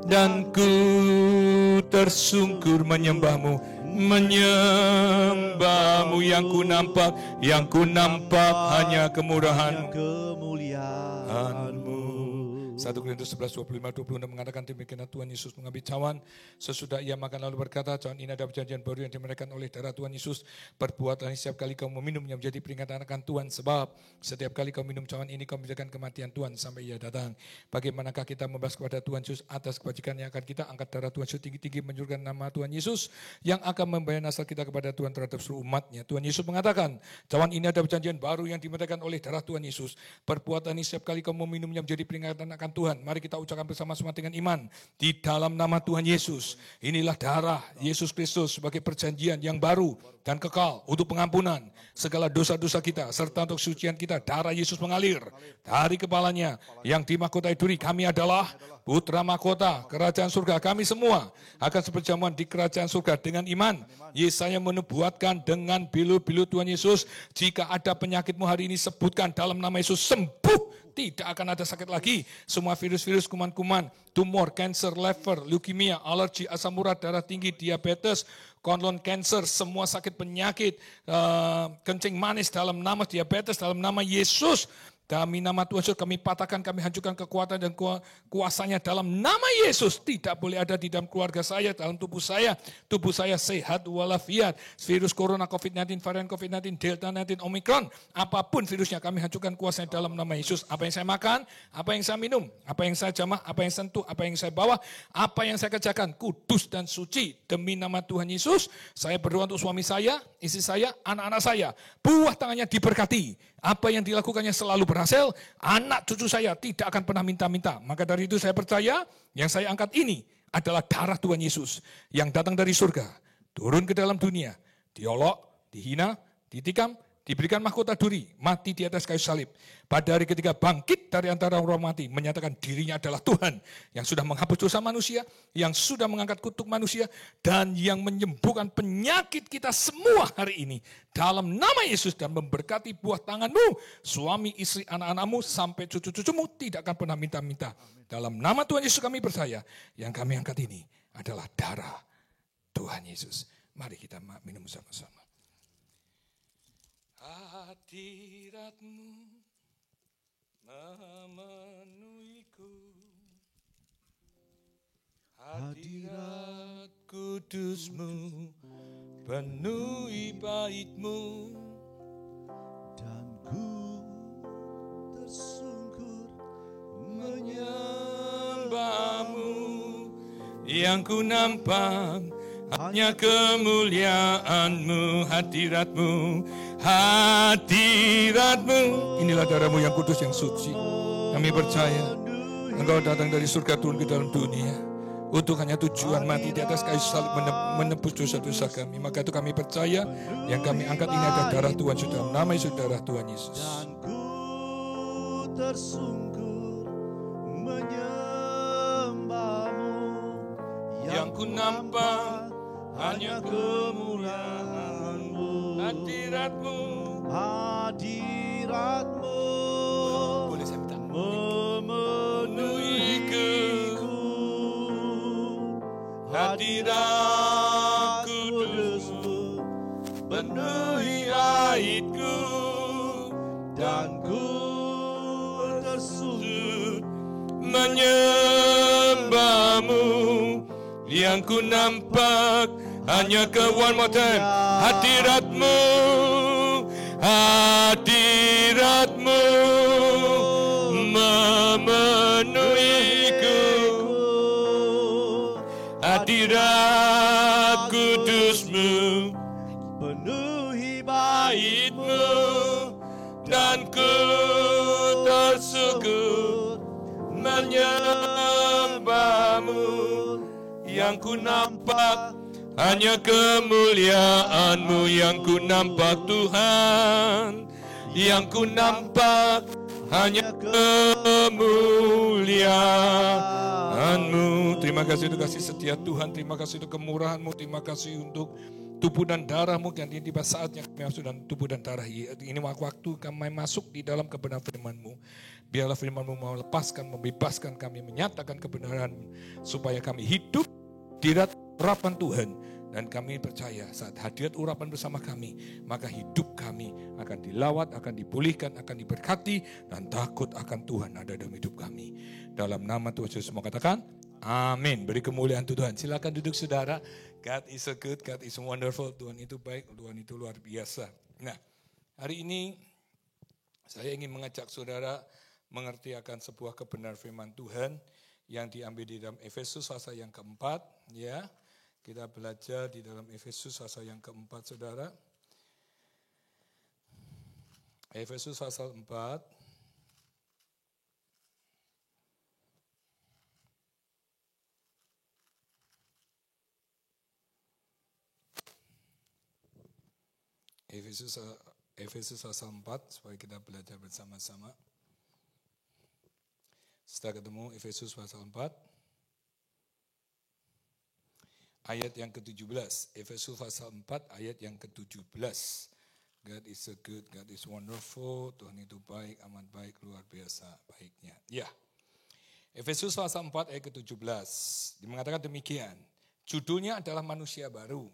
Speaker 2: dan ku tersungkur menyembah-Mu. Yang ku nampak hanya kemuliaan-Mu. 1 Korintus 11:25-26 mengatakan demikian, Tuhan Yesus mengambil cawan sesudah ia makan lalu berkata, cawan ini ada perjanjian baru yang dimerdekakan oleh darah Tuhan Yesus. Perbuatlah ini setiap kali kau meminumnya menjadi peringatan akan Tuhan, sebab setiap kali kau minum cawan ini kau menjadikan kematian Tuhan sampai ia datang. Bagaimanakah kita membalas kepada Tuhan Yesus atas kebajikan yang akan kita angkat darah Tuhan Yesus tinggi-tinggi menjurkan nama Tuhan Yesus yang akan membayar nasal kita kepada Tuhan terhadap seluruh umatnya. Tuhan Yesus mengatakan, cawan ini ada perjanjian baru yang dimerdekakan oleh darah Tuhan Yesus. Perbuatan ini setiap kali kau meminumnya menjadi peringatan akan Tuhan. Mari kita ucapkan bersama-sama dengan iman di dalam nama Tuhan Yesus. Inilah darah Yesus Kristus sebagai perjanjian yang baru dan kekal untuk pengampunan segala dosa-dosa kita serta untuk sucian kita. Darah Yesus mengalir dari kepalanya yang dimahkotai duri. Kami adalah putra mahkota kerajaan surga. Kami semua akan seperjamuan di kerajaan surga dengan iman. Yesaya menubuatkan dengan bilu-bilu Tuhan Yesus, jika ada penyakitmu hari ini sebutkan dalam nama Yesus, sembuh. Tidak akan ada sakit lagi. Semua virus-virus, kuman-kuman, tumor, cancer, lever, leukemia, alergi, asam urat, darah tinggi, diabetes, kolon cancer, semua sakit penyakit, kencing manis dalam nama diabetes, dalam nama Yesus. Kami nama Tuhan Yesus, kami patahkan, kami hancurkan kekuatan dan kuasanya dalam nama Yesus. Tidak boleh ada di dalam keluarga saya, dalam tubuh saya. Tubuh saya sehat walafiat. Virus corona, COVID-19, varian COVID-19, Delta 19, Omicron. Apapun virusnya kami hancurkan kuasanya dalam nama Yesus. Apa yang saya makan, apa yang saya minum, apa yang saya jamah, apa yang sentuh, apa yang saya bawa, apa yang saya kerjakan, kudus dan suci. Demi nama Tuhan Yesus, saya berdoa untuk suami saya, istri saya, anak-anak saya. Buah tangannya diberkati. Apa yang dilakukannya selalu berhasil, anak cucu saya tidak akan pernah minta-minta. Maka dari itu saya percaya yang saya angkat ini adalah darah Tuhan Yesus yang datang dari surga, turun ke dalam dunia, diolok, dihina, ditikam, diberikan mahkota duri, mati di atas kayu salib. Pada hari ketiga bangkit dari antara orang mati, menyatakan dirinya adalah Tuhan yang sudah menghapus dosa manusia, yang sudah mengangkat kutuk manusia, dan yang menyembuhkan penyakit kita semua hari ini. Dalam nama Yesus, dan memberkati buah tanganmu, suami, istri, anak-anakmu, sampai cucu-cucumu tidak akan pernah minta-minta. Dalam nama Tuhan Yesus kami percaya, yang kami angkat ini adalah darah Tuhan Yesus. Mari kita minum sama-sama. Hadirat-Mu memenuhiku, hadirat kudus-Mu penuhi bait-Mu,
Speaker 1: dan ku tersungkur
Speaker 2: menyembah-Mu. Yang ku nampak hanya kemuliaan-Mu, hadirat-Mu, hadirat-Mu. Inilah darah-Mu yang kudus, yang suci. Kami percaya Engkau datang dari surga turun ke dalam dunia untuk hanya tujuan mati di atas kayu salib menebus dosa-dosa kami. Maka itu kami percaya yang kami angkat ini adalah darah Tuhan Yesus, dalam nama Yesus, darah Tuhan Yesus.
Speaker 1: Dan ku tersungkur menyembah-Mu,
Speaker 2: yang ku nampak hanya kemuliaan-Mu, hadirat-Mu,
Speaker 1: hadirat-Mu
Speaker 2: boleh saya minta
Speaker 1: memenuhiku,
Speaker 2: hadirat kudus-Mu penuhi bait-Ku,
Speaker 1: dan ku tersungkur
Speaker 2: menyembah-Mu. yang ku nampak hanya ke one more time. Hadirat-Mu, hadirat-Mu memenuhiku. Hadirat kudus-Mu
Speaker 1: penuhi
Speaker 2: bait-Mu, dan ku tersyukur menyembah-Mu. Yang ku nampak hanya kemuliaan-Mu, yang ku nampak Tuhan, yang ku nampak hanya kemuliaan-Mu. Terima kasih untuk kasih setia Tuhan, terima kasih untuk kemurahan-Mu, terima kasih untuk tubuh dan darah-Mu yang tiba saatnya kami masuk dan tubuh dan darah ini waktu kami masuk di dalam kebenaran firman-Mu. Biarlah firman-Mu melepaskan, membebaskan kami, menyatakan kebenaran supaya kami hidup hadirat urapan Tuhan, dan kami percaya saat hadirat urapan bersama kami, maka hidup kami akan dilawat, akan dipulihkan, akan diberkati, dan takut akan Tuhan ada dalam hidup kami. Dalam nama Tuhan Yesus semua katakan amin. Beri kemuliaan Tuhan. Silakan duduk saudara. God is so good, God is wonderful. Tuhan itu baik, Tuhan itu luar biasa. Nah, hari ini saya ingin mengajak saudara mengerti akan sebuah kebenaran firman Tuhan yang diambil di dalam Efesus pasal yang keempat, ya. Kita belajar di dalam Efesus pasal yang keempat, saudara. Efesus pasal 4. Efesus pasal 4, supaya kita belajar bersama-sama. Setelah ketemu Efesus pasal 4, ayat yang ke-17. Efesus pasal 4, ayat yang ke-17. God is so good, God is wonderful. Tuhan itu baik, amat baik, luar biasa baiknya. Ya, Efesus pasal 4, ayat ke-17. Mengatakan demikian. Judulnya adalah manusia baru.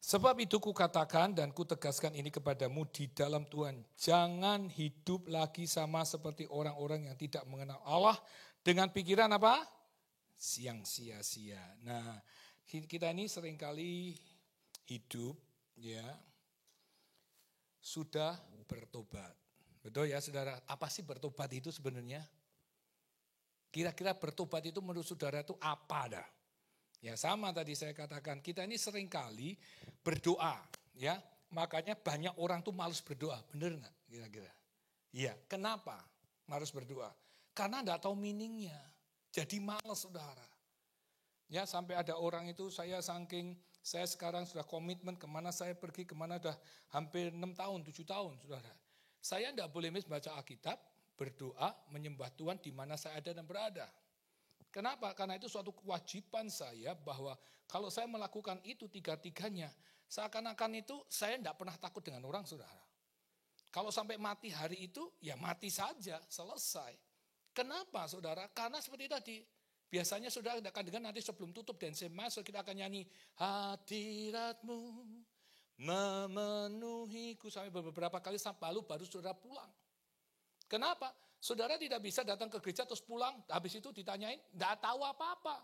Speaker 2: Sebab itu kukatakan dan kutegaskan ini kepadamu di dalam Tuhan. Jangan hidup lagi sama seperti orang-orang yang tidak mengenal Allah dengan pikiran apa? Yang sia-sia. Nah, kita ini seringkali hidup ya sudah bertobat. Betul ya saudara? Apa sih bertobat itu sebenarnya? Kira-kira bertobat itu menurut saudara itu apa dah? Ya sama tadi saya katakan, kita ini seringkali berdoa, ya. Makanya banyak orang tuh malas berdoa, bener nggak kira-kira? Iya, kenapa malas berdoa? Karena nggak tahu meaningnya, jadi malas saudara. Ya sampai ada orang itu saya sekarang sudah komitmen kemana saya pergi, kemana udah hampir 6 tahun, 7 tahun saudara. Saya nggak boleh baca Alkitab, berdoa, menyembah Tuhan di mana saya ada dan berada. Kenapa? Karena itu suatu kewajiban saya bahwa kalau saya melakukan itu tiga-tiganya, seakan-akan itu saya tidak pernah takut dengan orang, saudara. Kalau sampai mati hari itu, ya mati saja, selesai. Kenapa, saudara? Karena seperti tadi, biasanya saudara akan dengar nanti sebelum tutup dan masuk kita akan nyanyi, hadirat-Mu memenuhiku, sampai beberapa kali sampai baru saudara pulang. Kenapa? Saudara tidak bisa datang ke gereja terus pulang, habis itu ditanyain, tidak tahu apa-apa.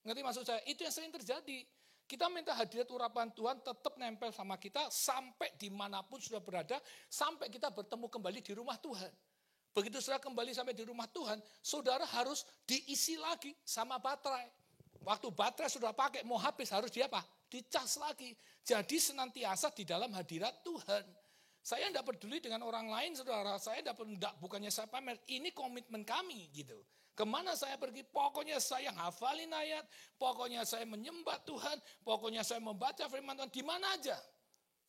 Speaker 2: Ngerti maksud saya? Itu yang sering terjadi. Kita minta hadirat urapan Tuhan tetap nempel sama kita sampai dimanapun sudah berada, sampai kita bertemu kembali di rumah Tuhan. Begitu saudara kembali sampai di rumah Tuhan, saudara harus diisi lagi sama baterai. Waktu baterai sudah pakai, mau habis harus dicas lagi. Jadi senantiasa di dalam hadirat Tuhan. Saya tidak peduli dengan orang lain, saudara. Saya bukannya saya pamer. Ini komitmen kami, gitu. Kemana saya pergi, pokoknya saya hafalin ayat, pokoknya saya menyembah Tuhan, pokoknya saya membaca firman Tuhan, di mana aja.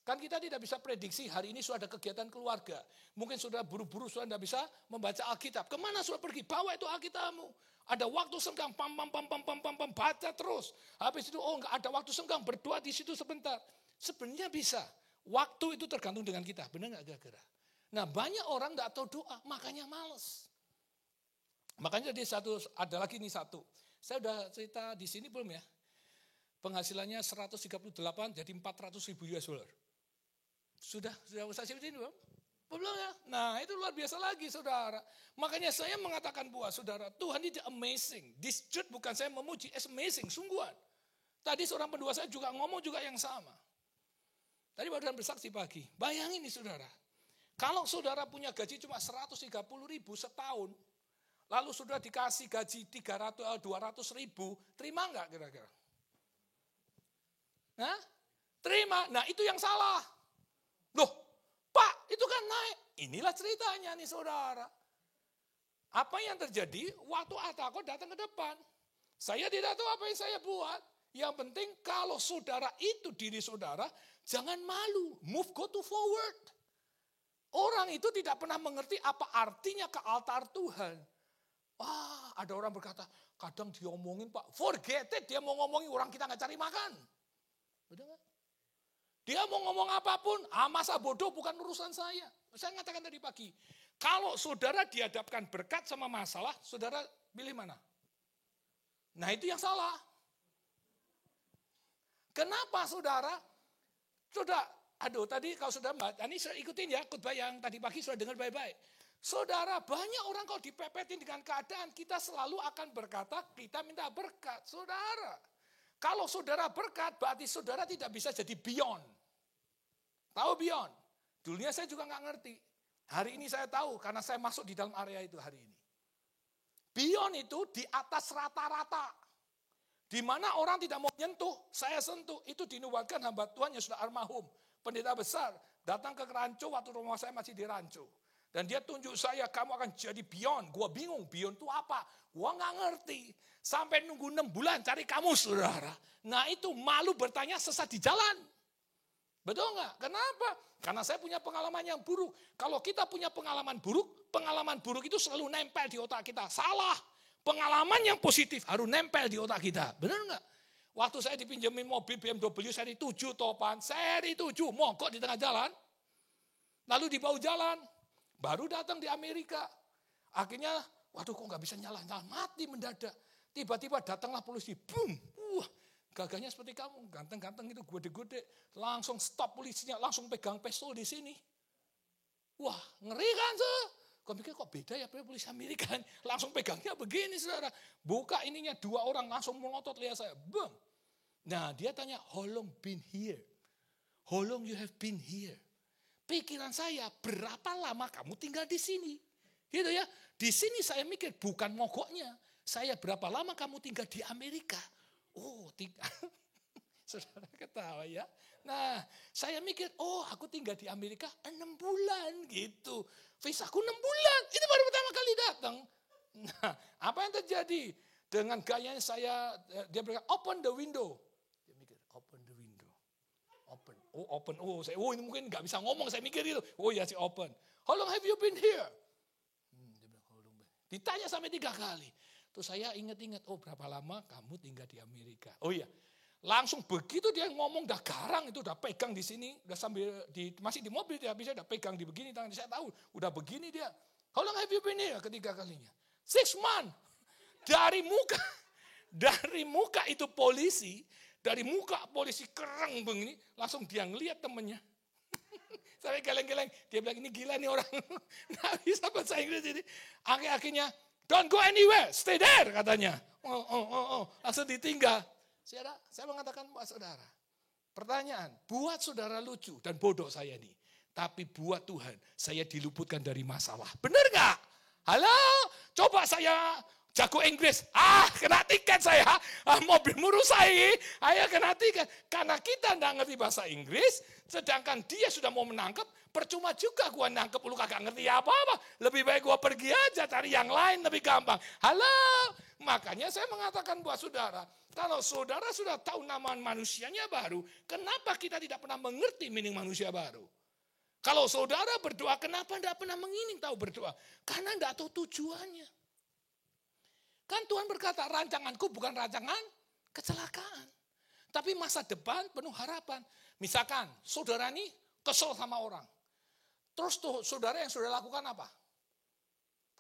Speaker 2: Kan kita tidak bisa prediksi, hari ini sudah ada kegiatan keluarga. Mungkin sudah buru-buru, sudah tidak bisa membaca Alkitab. Kemana sudah pergi, bawa itu Alkitabmu. Ada waktu senggang, baca terus. Habis itu, enggak ada waktu senggang, berdoa di situ sebentar. Sebenarnya bisa. Waktu itu tergantung dengan kita, benar nggak kira-kira? Nah banyak orang nggak tahu doa, makanya males. Makanya ada lagi nih satu. Saya udah cerita di sini belum ya? Penghasilannya 138 jadi 400.000 US dollar. Sudah saya sebutin belum? Nah, itu luar biasa lagi, saudara. Makanya saya mengatakan buat saudara, Tuhan itu amazing. This truth bukan saya memuji, it's amazing, sungguhan. Tadi seorang pendua saya juga ngomong juga yang sama. Tadi baru bersaksi pagi. Bayangin nih saudara. Kalau saudara punya gaji cuma 130.000 setahun, lalu sudah dikasih gaji 200.000, terima enggak kira-kira? Nah, terima. Nah, itu yang salah. Loh, Pak, itu kan naik. Inilah ceritanya nih saudara. Apa yang terjadi waktu Atako datang ke depan? Saya tidak tahu apa yang saya buat. Yang penting kalau saudara itu diri saudara, jangan malu. Move, go to forward. Orang itu tidak pernah mengerti apa artinya ke altar Tuhan. Wah, ada orang berkata, kadang diomongin Pak, forget it, dia mau ngomongin orang kita nggak cari makan. Betul nggak? Dia mau ngomong apapun, masa bodoh bukan urusan saya. Saya ngatakan tadi pagi, kalau saudara dihadapkan berkat sama masalah, saudara pilih mana? Nah itu yang salah. Kenapa saudara? Tadi kalau sudah ini saya ikutin ya, khotbah yang tadi pagi sudah dengar baik-baik. Saudara, banyak orang kalau dipepetin dengan keadaan, kita selalu akan berkata, kita minta berkat. Saudara, kalau saudara berkat, berarti saudara tidak bisa jadi beyond. Tahu beyond? Dulunya saya juga nggak ngerti. Hari ini saya tahu, karena saya masuk di dalam area itu hari ini. Beyond itu di atas rata-rata. Di mana orang tidak mau nyentuh, saya sentuh. Itu dinubuatkan hamba Tuhan yang sudah almarhum. Pendeta besar, datang ke Ranco waktu rumah saya masih di Ranco. Dan dia tunjuk saya, kamu akan jadi beyond. Gua bingung, beyond itu apa? Gua nggak ngerti. Sampai nunggu 6 bulan cari kamu, saudara. Nah itu malu bertanya sesat di jalan. Betul nggak? Kenapa? Karena saya punya pengalaman yang buruk. Kalau kita punya pengalaman buruk itu selalu nempel di otak kita. Salah. Pengalaman yang positif harus nempel di otak kita. Benar nggak? Waktu saya dipinjemin mobil BMW seri 7 topan, seri 7, mogok di tengah jalan. Lalu dibawa jalan, baru datang di Amerika. Akhirnya, waduh kok nggak bisa nyala-nyala, mati mendadak. Tiba-tiba datanglah polisi, boom, gagahnya seperti kamu, ganteng-ganteng itu, gede-gede. Langsung stop polisinya, langsung pegang pistol di sini. Wah, ngeri kan sih? Kau pikir kok beda ya polisi Amerika, langsung pegangnya begini saudara. Buka ininya 2 orang langsung melotot lihat saya, boom. Nah dia tanya, how long been here? How long you have been here? Pikiran saya, berapa lama kamu tinggal di sini? Gitu ya. Di sini saya mikir bukan mogoknya. Saya berapa lama kamu tinggal di Amerika? Oh, saudara ketawa ya. Nah, saya mikir, aku tinggal di Amerika 6 bulan gitu. Visaku 6 bulan, itu baru pertama kali datang. Nah, apa yang terjadi? Dengan gayanya dia berkata, open the window. Dia mikir, open the window. Open. Ini mungkin gak bisa ngomong, saya mikir itu. Oh ya, si open. How long have you been here? Dia bilang, how long? Ditanya sampai 3 kali. Terus saya ingat-ingat, berapa lama kamu tinggal di Amerika? Oh iya. Langsung begitu dia ngomong dah garang itu udah pegang di sini, udah sambil masih di mobil dia bisa udah pegang di begini tangan saya tahu udah begini dia. How long have you been here? Ketiga kalinya. 6 months. Dari muka itu polisi, dari muka polisi kereng begini, langsung dia ngeliat temennya. Saya geleng-geleng, dia bilang ini gila nih orang. Nggak bisa bahasa Inggris ini. Akhirnya, don't go anywhere, stay there katanya. Langsung ditinggal. Saya mengatakan buat saudara, pertanyaan, buat saudara lucu dan bodoh saya nih. Tapi buat Tuhan, saya diluputkan dari masalah. Benar gak? Halo, coba saya jago Inggris. Kena tiket saya. Mobil rusak. Ayo kena tiket. Karena kita tidak ngerti bahasa Inggris, sedangkan dia sudah mau menangkap, percuma juga gua nangkep, lu kagak ngerti apa-apa. Lebih baik gua pergi aja, cari yang lain lebih gampang. Halo, makanya saya mengatakan buat saudara, kalau saudara sudah tahu nama manusianya baru, kenapa kita tidak pernah mengerti meaning manusia baru? Kalau saudara berdoa, kenapa tidak pernah mengining tahu berdoa? Karena tidak tahu tujuannya. Kan Tuhan berkata, rancanganku bukan rancangan kecelakaan. Tapi masa depan penuh harapan. Misalkan, saudara ini kesel sama orang. Terus tuh saudara yang sudah lakukan apa?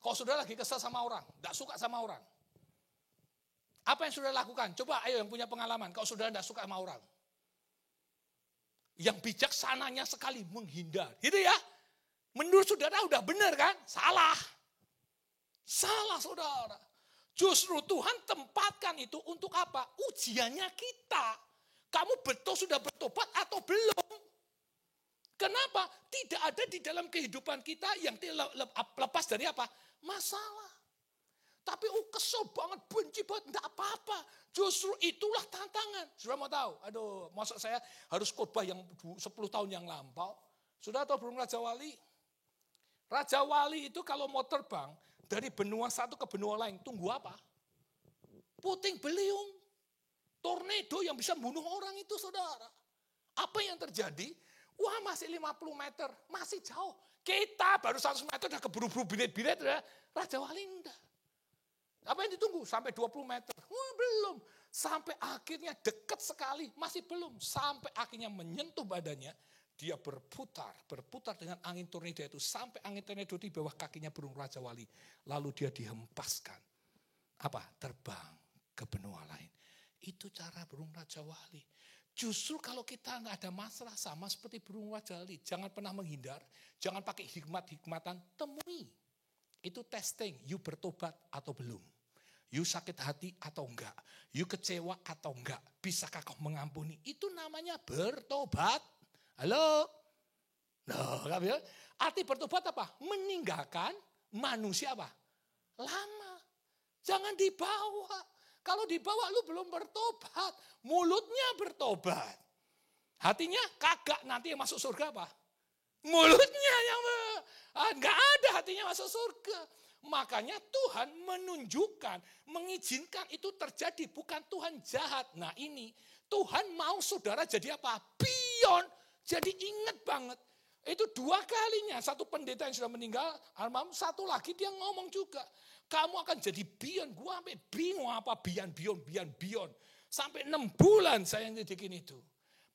Speaker 2: Kalau saudara lagi kesel sama orang, gak suka sama orang. Apa yang sudah lakukan? Coba ayo yang punya pengalaman. Kalau saudara gak suka sama orang. Yang bijaksananya sekali menghindar. Gitu ya.
Speaker 3: Menurut saudara udah benar kan? Salah. Salah saudara. Justru Tuhan tempatkan itu untuk apa? Ujiannya kita. Kamu betul sudah bertobat atau belum? Kenapa? Tidak ada di dalam kehidupan kita yang lepas dari apa? Masalah. Tapi kesel banget, benci banget, enggak apa-apa. Justru itulah tantangan. Sudah mau tahu? Aduh, maksud saya harus khotbah yang 10 tahun yang lampau. Sudah tahu burung Raja Wali? Raja Wali itu kalau mau terbang dari benua satu ke benua lain, tunggu apa? Puting beliung. Tornado yang bisa bunuh orang itu saudara. Apa yang terjadi? Wah masih 50 meter, masih jauh. Kita baru 100 meter udah keburu-buru bilet-bilet. Raja Wali enggak. Apa yang ditunggu? Sampai 20 meter. Wah belum. Sampai akhirnya dekat sekali. Masih belum. Sampai akhirnya menyentuh badannya. Dia berputar dengan angin tornado itu. Sampai angin tornado di bawah kakinya burung Raja Wali. Lalu dia dihempaskan. Apa? Terbang ke benua lain. Itu cara burung Raja Wali. Justru kalau kita nggak ada masalah sama seperti burung Raja Wali. Jangan pernah menghindar. Jangan pakai hikmat-hikmatan. Temui. Itu testing. You bertobat atau belum. You sakit hati atau enggak. You kecewa atau enggak. Bisakah kau mengampuni? Itu namanya bertobat. Halo? Nah, arti bertobat apa? Meninggalkan manusia apa? Lama. Jangan dibawa. Kalau dibawa lu belum bertobat. Mulutnya bertobat. Hatinya kagak, nanti yang masuk surga apa? Mulutnya yang enggak ada hatinya masuk surga. Makanya Tuhan menunjukkan, mengizinkan itu terjadi. Bukan Tuhan jahat. Nah ini, Tuhan mau saudara jadi apa? Pion. Jadi ingat banget. Itu 2 kalinya. Satu pendeta yang sudah meninggal, almarhum. Satu lagi dia ngomong juga. Kamu akan jadi pion. Gua sampai bingung apa bion. Sampai 6 bulan saya ngedikin itu.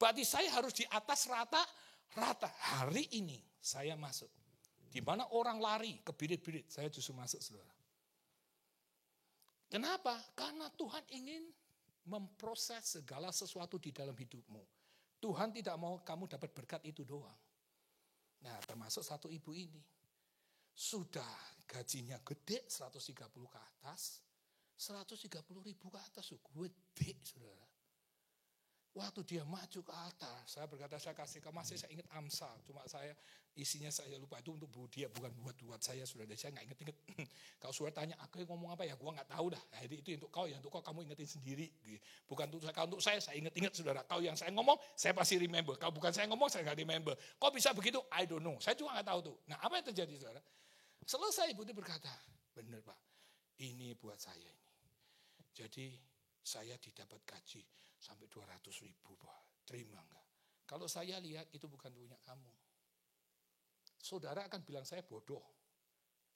Speaker 3: Berarti saya harus di atas rata. Hari ini saya masuk. Di mana orang lari ke birit-birit, saya justru masuk saudara. Kenapa? Karena Tuhan ingin memproses segala sesuatu di dalam hidupmu. Tuhan tidak mau kamu dapat berkat itu doang. Nah termasuk satu ibu ini. Sudah gajinya gede 130 ke atas. 130.000 ke atas, gede saudara. Waktu dia maju ke altar, saya berkata saya kasih kamu, masih saya ingat Amsal, cuma saya isinya saya lupa, itu untuk Bu dia, bukan buat saya sudah, saya nggak inget. Kalau sudah tanya aku ngomong apa ya, gua nggak tahu dah. Jadi itu untuk kau, ya untuk kau kamu ingetin sendiri. Bukan untuk saya, kalau untuk saya inget saudara. Kau yang saya ngomong, saya pasti remember. Kalau bukan saya ngomong, saya nggak remember. Kok bisa begitu? I don't know. Saya juga nggak tahu tuh. Nah apa yang terjadi saudara? Selesai ibu itu berkata, benar Pak, ini buat saya ini. Jadi saya didapat gaji sampai 200.000 Pak, terima enggak? Kalau saya lihat itu bukan punya kamu. Saudara akan bilang saya bodoh.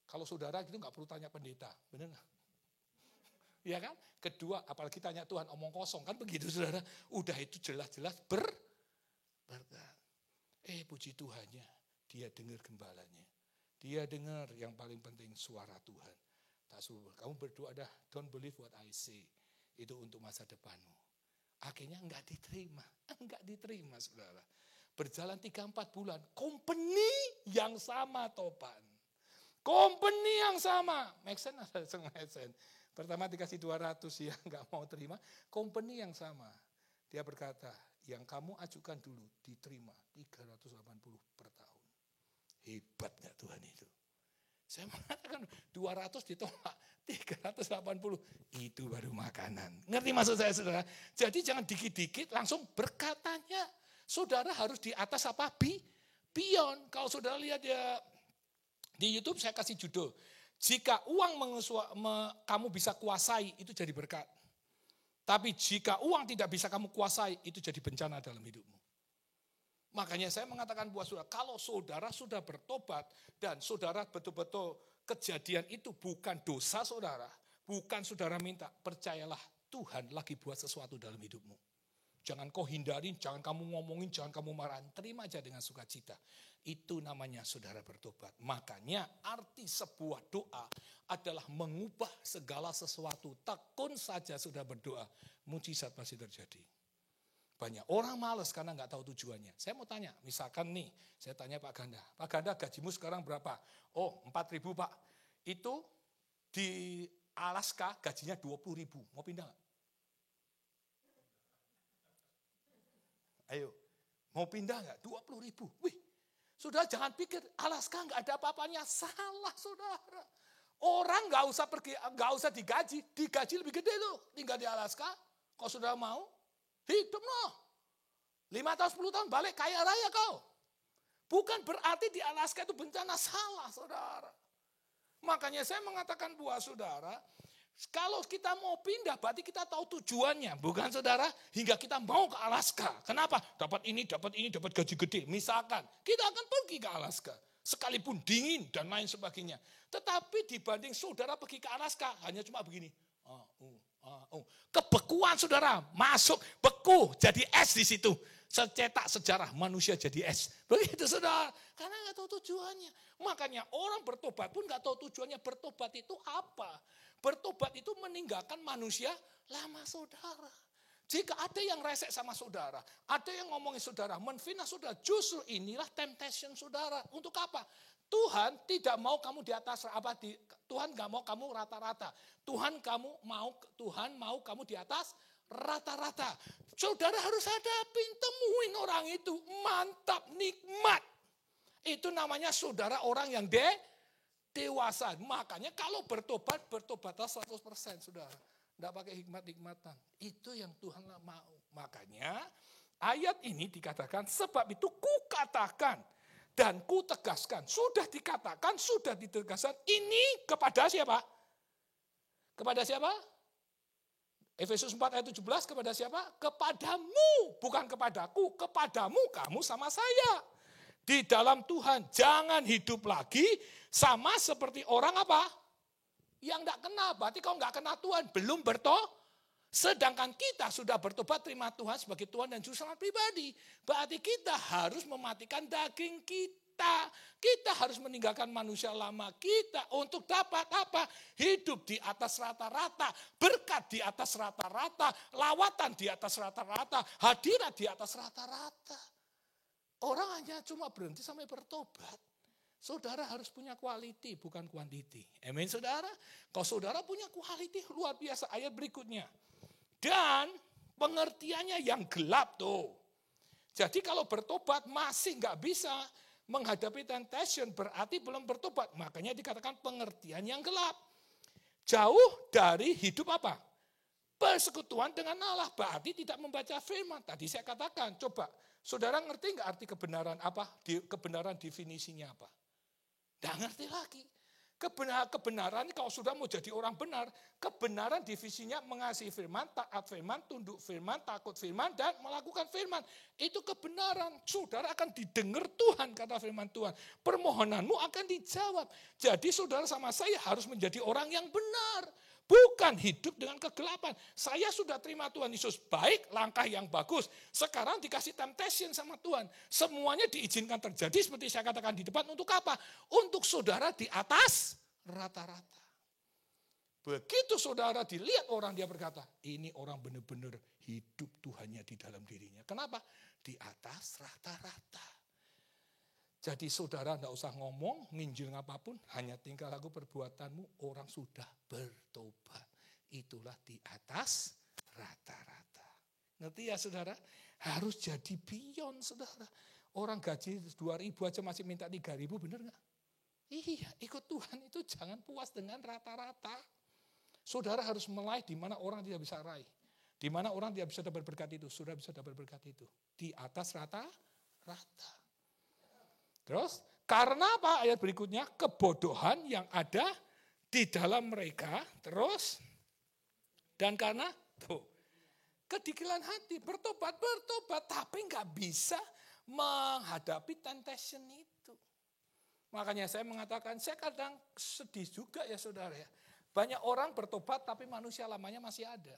Speaker 3: Kalau saudara gitu nggak perlu tanya pendeta, benar nggak? Ya kan? Kedua, apalagi tanya Tuhan omong kosong, kan begitu saudara. Udah itu jelas-jelas berkat. Puji Tuhannya, dia dengar gembalanya. Dia dengar yang paling penting suara Tuhan. Tak subur. Kamu berdoa dah, don't believe what I say. Itu untuk masa depanmu. Akhirnya enggak diterima saudara. Berjalan 3-4 bulan, company yang sama topan. Company yang sama. Make sense. Pertama dikasih 200 ya enggak mau terima. Company yang sama. Dia berkata, yang kamu ajukan dulu diterima 380 per tahun. Hebat enggak Tuhan itu? Saya mengatakan 200 ditolak, 380. Itu baru makanan. Ngerti maksud saya saudara? Jadi jangan dikit-dikit langsung berkatanya. Saudara harus di atas apa? Pion. Kalau saudara lihat ya di YouTube saya kasih judul. Jika uang kamu bisa kuasai, itu jadi berkat. Tapi jika uang tidak bisa kamu kuasai, itu jadi bencana dalam hidupmu. Makanya saya mengatakan buat saudara, kalau saudara sudah bertobat dan saudara betul-betul kejadian itu bukan dosa saudara, bukan saudara minta, percayalah Tuhan lagi buat sesuatu dalam hidupmu. Jangan kau hindarin, jangan kamu ngomongin, jangan kamu marahin, terima aja dengan sukacita. Itu namanya saudara bertobat. Makanya arti sebuah doa adalah mengubah segala sesuatu. Tekun saja sudah berdoa, mujizat pasti terjadi. Banyak orang malas karena nggak tahu tujuannya. Saya mau tanya, misalkan nih, saya tanya Pak Ganda. Pak Ganda, gajimu sekarang berapa? Oh, 4.000 Pak. Itu di Alaska gajinya 20.000. Mau pindah nggak? Ayo, mau pindah nggak? 20.000. Wih, saudara jangan pikir Alaska nggak ada apa-apanya. Salah saudara. Orang nggak usah pergi, nggak usah digaji lebih gede loh. Tinggal di Alaska. Kalau saudara mau, hidup noh. 5 tahun, 10 tahun balik kaya raya kau. Bukan berarti di Alaska itu bencana, salah saudara. Makanya saya mengatakan buat saudara, kalau kita mau pindah berarti kita tahu tujuannya. Bukan saudara, hingga kita mau ke Alaska. Kenapa? Dapat ini, dapat gaji gede. Misalkan, kita akan pergi ke Alaska. Sekalipun dingin dan lain sebagainya. Tetapi dibanding saudara pergi ke Alaska, hanya cuma begini. Kebekuan saudara, masuk, beku, jadi es di situ. Secetak sejarah manusia jadi es. Begitu saudara, karena nggak tahu tujuannya. Makanya orang bertobat pun nggak tahu tujuannya. Bertobat itu apa? Bertobat itu meninggalkan manusia lama saudara. Jika ada yang resek sama saudara, ada yang ngomongin saudara, menfitnah saudara, justru inilah temptation saudara. Untuk apa? Tuhan tidak mau kamu di atas Tuhan nggak mau kamu rata-rata. Tuhan mau kamu di atas rata-rata. Saudara harus hadapin, temuin orang itu. Mantap, nikmat. Itu namanya saudara orang yang dewasa. Makanya kalau bertobatlah 100% saudara. Tidak pakai hikmat-hikmatan. Itu yang Tuhan mau. Makanya ayat ini dikatakan, sebab itu kukatakan dan kutegaskan. Sudah dikatakan, sudah ditegaskan. Ini kepada siapa? Kepada siapa? Efesus 4 ayat 17 kepada siapa? Kepadamu, bukan kepadaku. Kepadamu, kamu sama saya. Di dalam Tuhan, jangan hidup lagi sama seperti orang apa? Yang enggak kenal. Berarti kalau enggak kenal Tuhan, belum bertobat. Sedangkan kita sudah bertobat, terima Tuhan sebagai Tuhan dan Juru Selamat pribadi. Berarti kita harus mematikan daging kita. Kita harus meninggalkan manusia lama kita untuk dapat apa? Hidup di atas rata-rata, berkat di atas rata-rata, lawatan di atas rata-rata, hadirat di atas rata-rata. Orang hanya cuma berhenti sampai bertobat. Saudara harus punya quality, bukan quantity. Amin saudara? Kalau saudara punya quality, luar biasa. Ayat berikutnya. Dan pengertiannya yang gelap tuh. Jadi kalau bertobat masih nggak bisa menghadapi temptation, berarti belum bertobat. Makanya dikatakan pengertian yang gelap. Jauh dari hidup apa? Persekutuan dengan Allah. Berarti tidak membaca firman. Tadi saya katakan, coba. Saudara ngerti nggak arti kebenaran apa? Kebenaran definisinya apa? Nggak ngerti lagi. Kebenaran kalau sudah mau jadi orang benar, kebenaran divisinya mengasihi firman, taat firman, tunduk firman, takut firman, dan melakukan firman. Itu kebenaran. Saudara akan didengar Tuhan, kata firman Tuhan. Permohonanmu akan dijawab. Jadi saudara sama saya harus menjadi orang yang benar. Bukan hidup dengan kegelapan. Saya sudah terima Tuhan Yesus. Baik, langkah yang bagus. Sekarang dikasih temptation sama Tuhan. Semuanya diizinkan terjadi seperti saya katakan di depan. Untuk apa? Untuk saudara di atas rata-rata. Begitu saudara dilihat orang, dia berkata, ini orang benar-benar hidup Tuhannya di dalam dirinya. Kenapa? Di atas rata-rata. Jadi saudara tidak usah ngomong, nginjil apapun, hanya tingkah laku perbuatanmu, orang sudah bertobat. Itulah di atas rata-rata. Ngerti ya saudara? Harus jadi beyond saudara. Orang gaji 2.000 aja masih minta 3.000, benar nggak? Iya, ikut Tuhan itu jangan puas dengan rata-rata. Saudara harus meraih di mana orang tidak bisa raih. Di mana orang tidak bisa dapat berkat itu, saudara bisa dapat berkat itu. Di atas rata-rata. Terus, karena apa ayat berikutnya? Kebodohan yang ada di dalam mereka. Terus, dan karena kedikilan hati, bertobat, tapi nggak bisa menghadapi temptation itu. Makanya saya mengatakan, saya kadang sedih juga ya saudara ya. Banyak orang bertobat tapi manusia lamanya masih ada.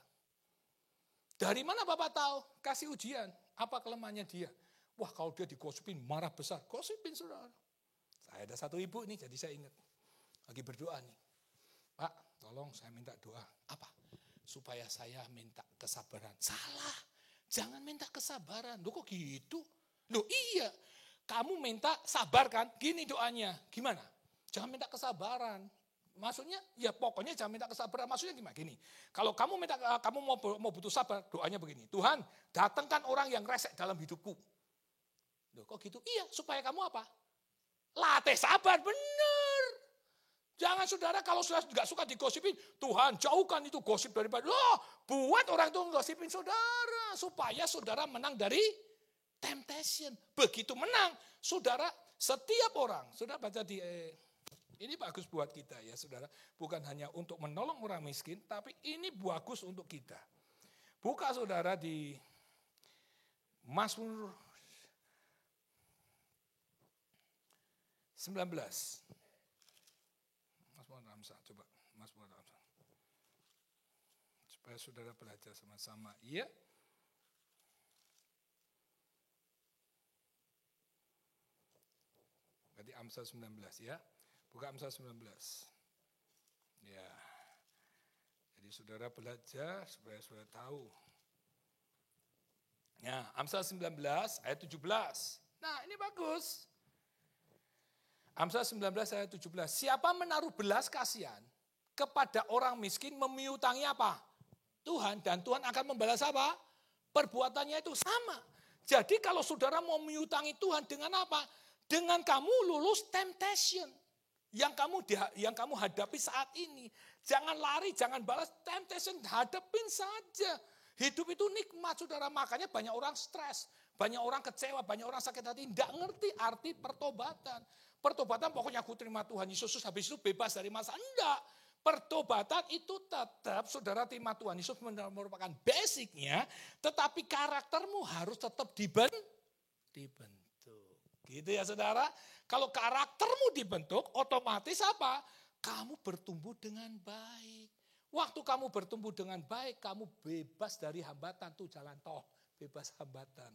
Speaker 3: Dari mana Bapak tahu? Kasih ujian. Apa kelemahannya dia? Wah kalau dia digosipin marah besar. Gosipin saudara. Saya ada satu ibu nih jadi saya ingat. Lagi berdoa nih. Pak tolong saya minta doa. Apa? Supaya saya minta kesabaran. Salah. Jangan minta kesabaran. Loh kok gitu? Loh iya, kamu minta sabar kan? Gini doanya, gimana? Jangan minta kesabaran. Maksudnya ya pokoknya jangan minta kesabaran. Maksudnya gimana? Gini, kalau kamu mau butuh sabar, doanya begini. Tuhan, datangkan orang yang resek dalam hidupku. Loh kok gitu? Iya, supaya kamu apa? Latih sabar, bener. Jangan saudara kalau sudah nggak suka digosipin, Tuhan jauhkan itu gosip daripada. Loh, buat orang itu gosipin saudara. Supaya saudara menang dari temptation. Begitu menang, saudara setiap orang. Saudara baca di, ini bagus buat kita ya saudara. Bukan hanya untuk menolong orang miskin, tapi ini bagus untuk kita. Buka saudara di Mazmur 19. Mazmur Ramsa, coba Mazmur Ramsa. Supaya saudara belajar sama-sama. Iya. Berarti Amsal 19 ya. Buka Amsal 19. Ya. Jadi saudara belajar supaya saudara tahu. Ya, Amsal 19 ayat 17. Nah, ini bagus. Amsal 19 ayat 17. Siapa menaruh belas kasihan kepada orang miskin memiutangi apa? Tuhan, dan Tuhan akan membalas apa? Perbuatannya itu sama. Jadi kalau saudara mau memiutangi Tuhan dengan apa? Dengan kamu lulus temptation yang kamu hadapi saat ini. Jangan lari, jangan balas temptation, hadapin saja. Hidup itu nikmat saudara, makanya banyak orang stres, banyak orang kecewa, banyak orang sakit hati, tidak ngerti arti pertobatan. Pertobatan pokoknya aku terima Tuhan Yesus, habis itu bebas dari masalah. Enggak. Pertobatan itu tetap saudara terima Tuhan Yesus merupakan basicnya, tetapi karaktermu harus tetap dibentuk. Gitu ya saudara. Kalau karaktermu dibentuk, otomatis apa? Kamu bertumbuh dengan baik. Waktu kamu bertumbuh dengan baik, kamu bebas dari hambatan. Tuh jalan toh, bebas hambatan.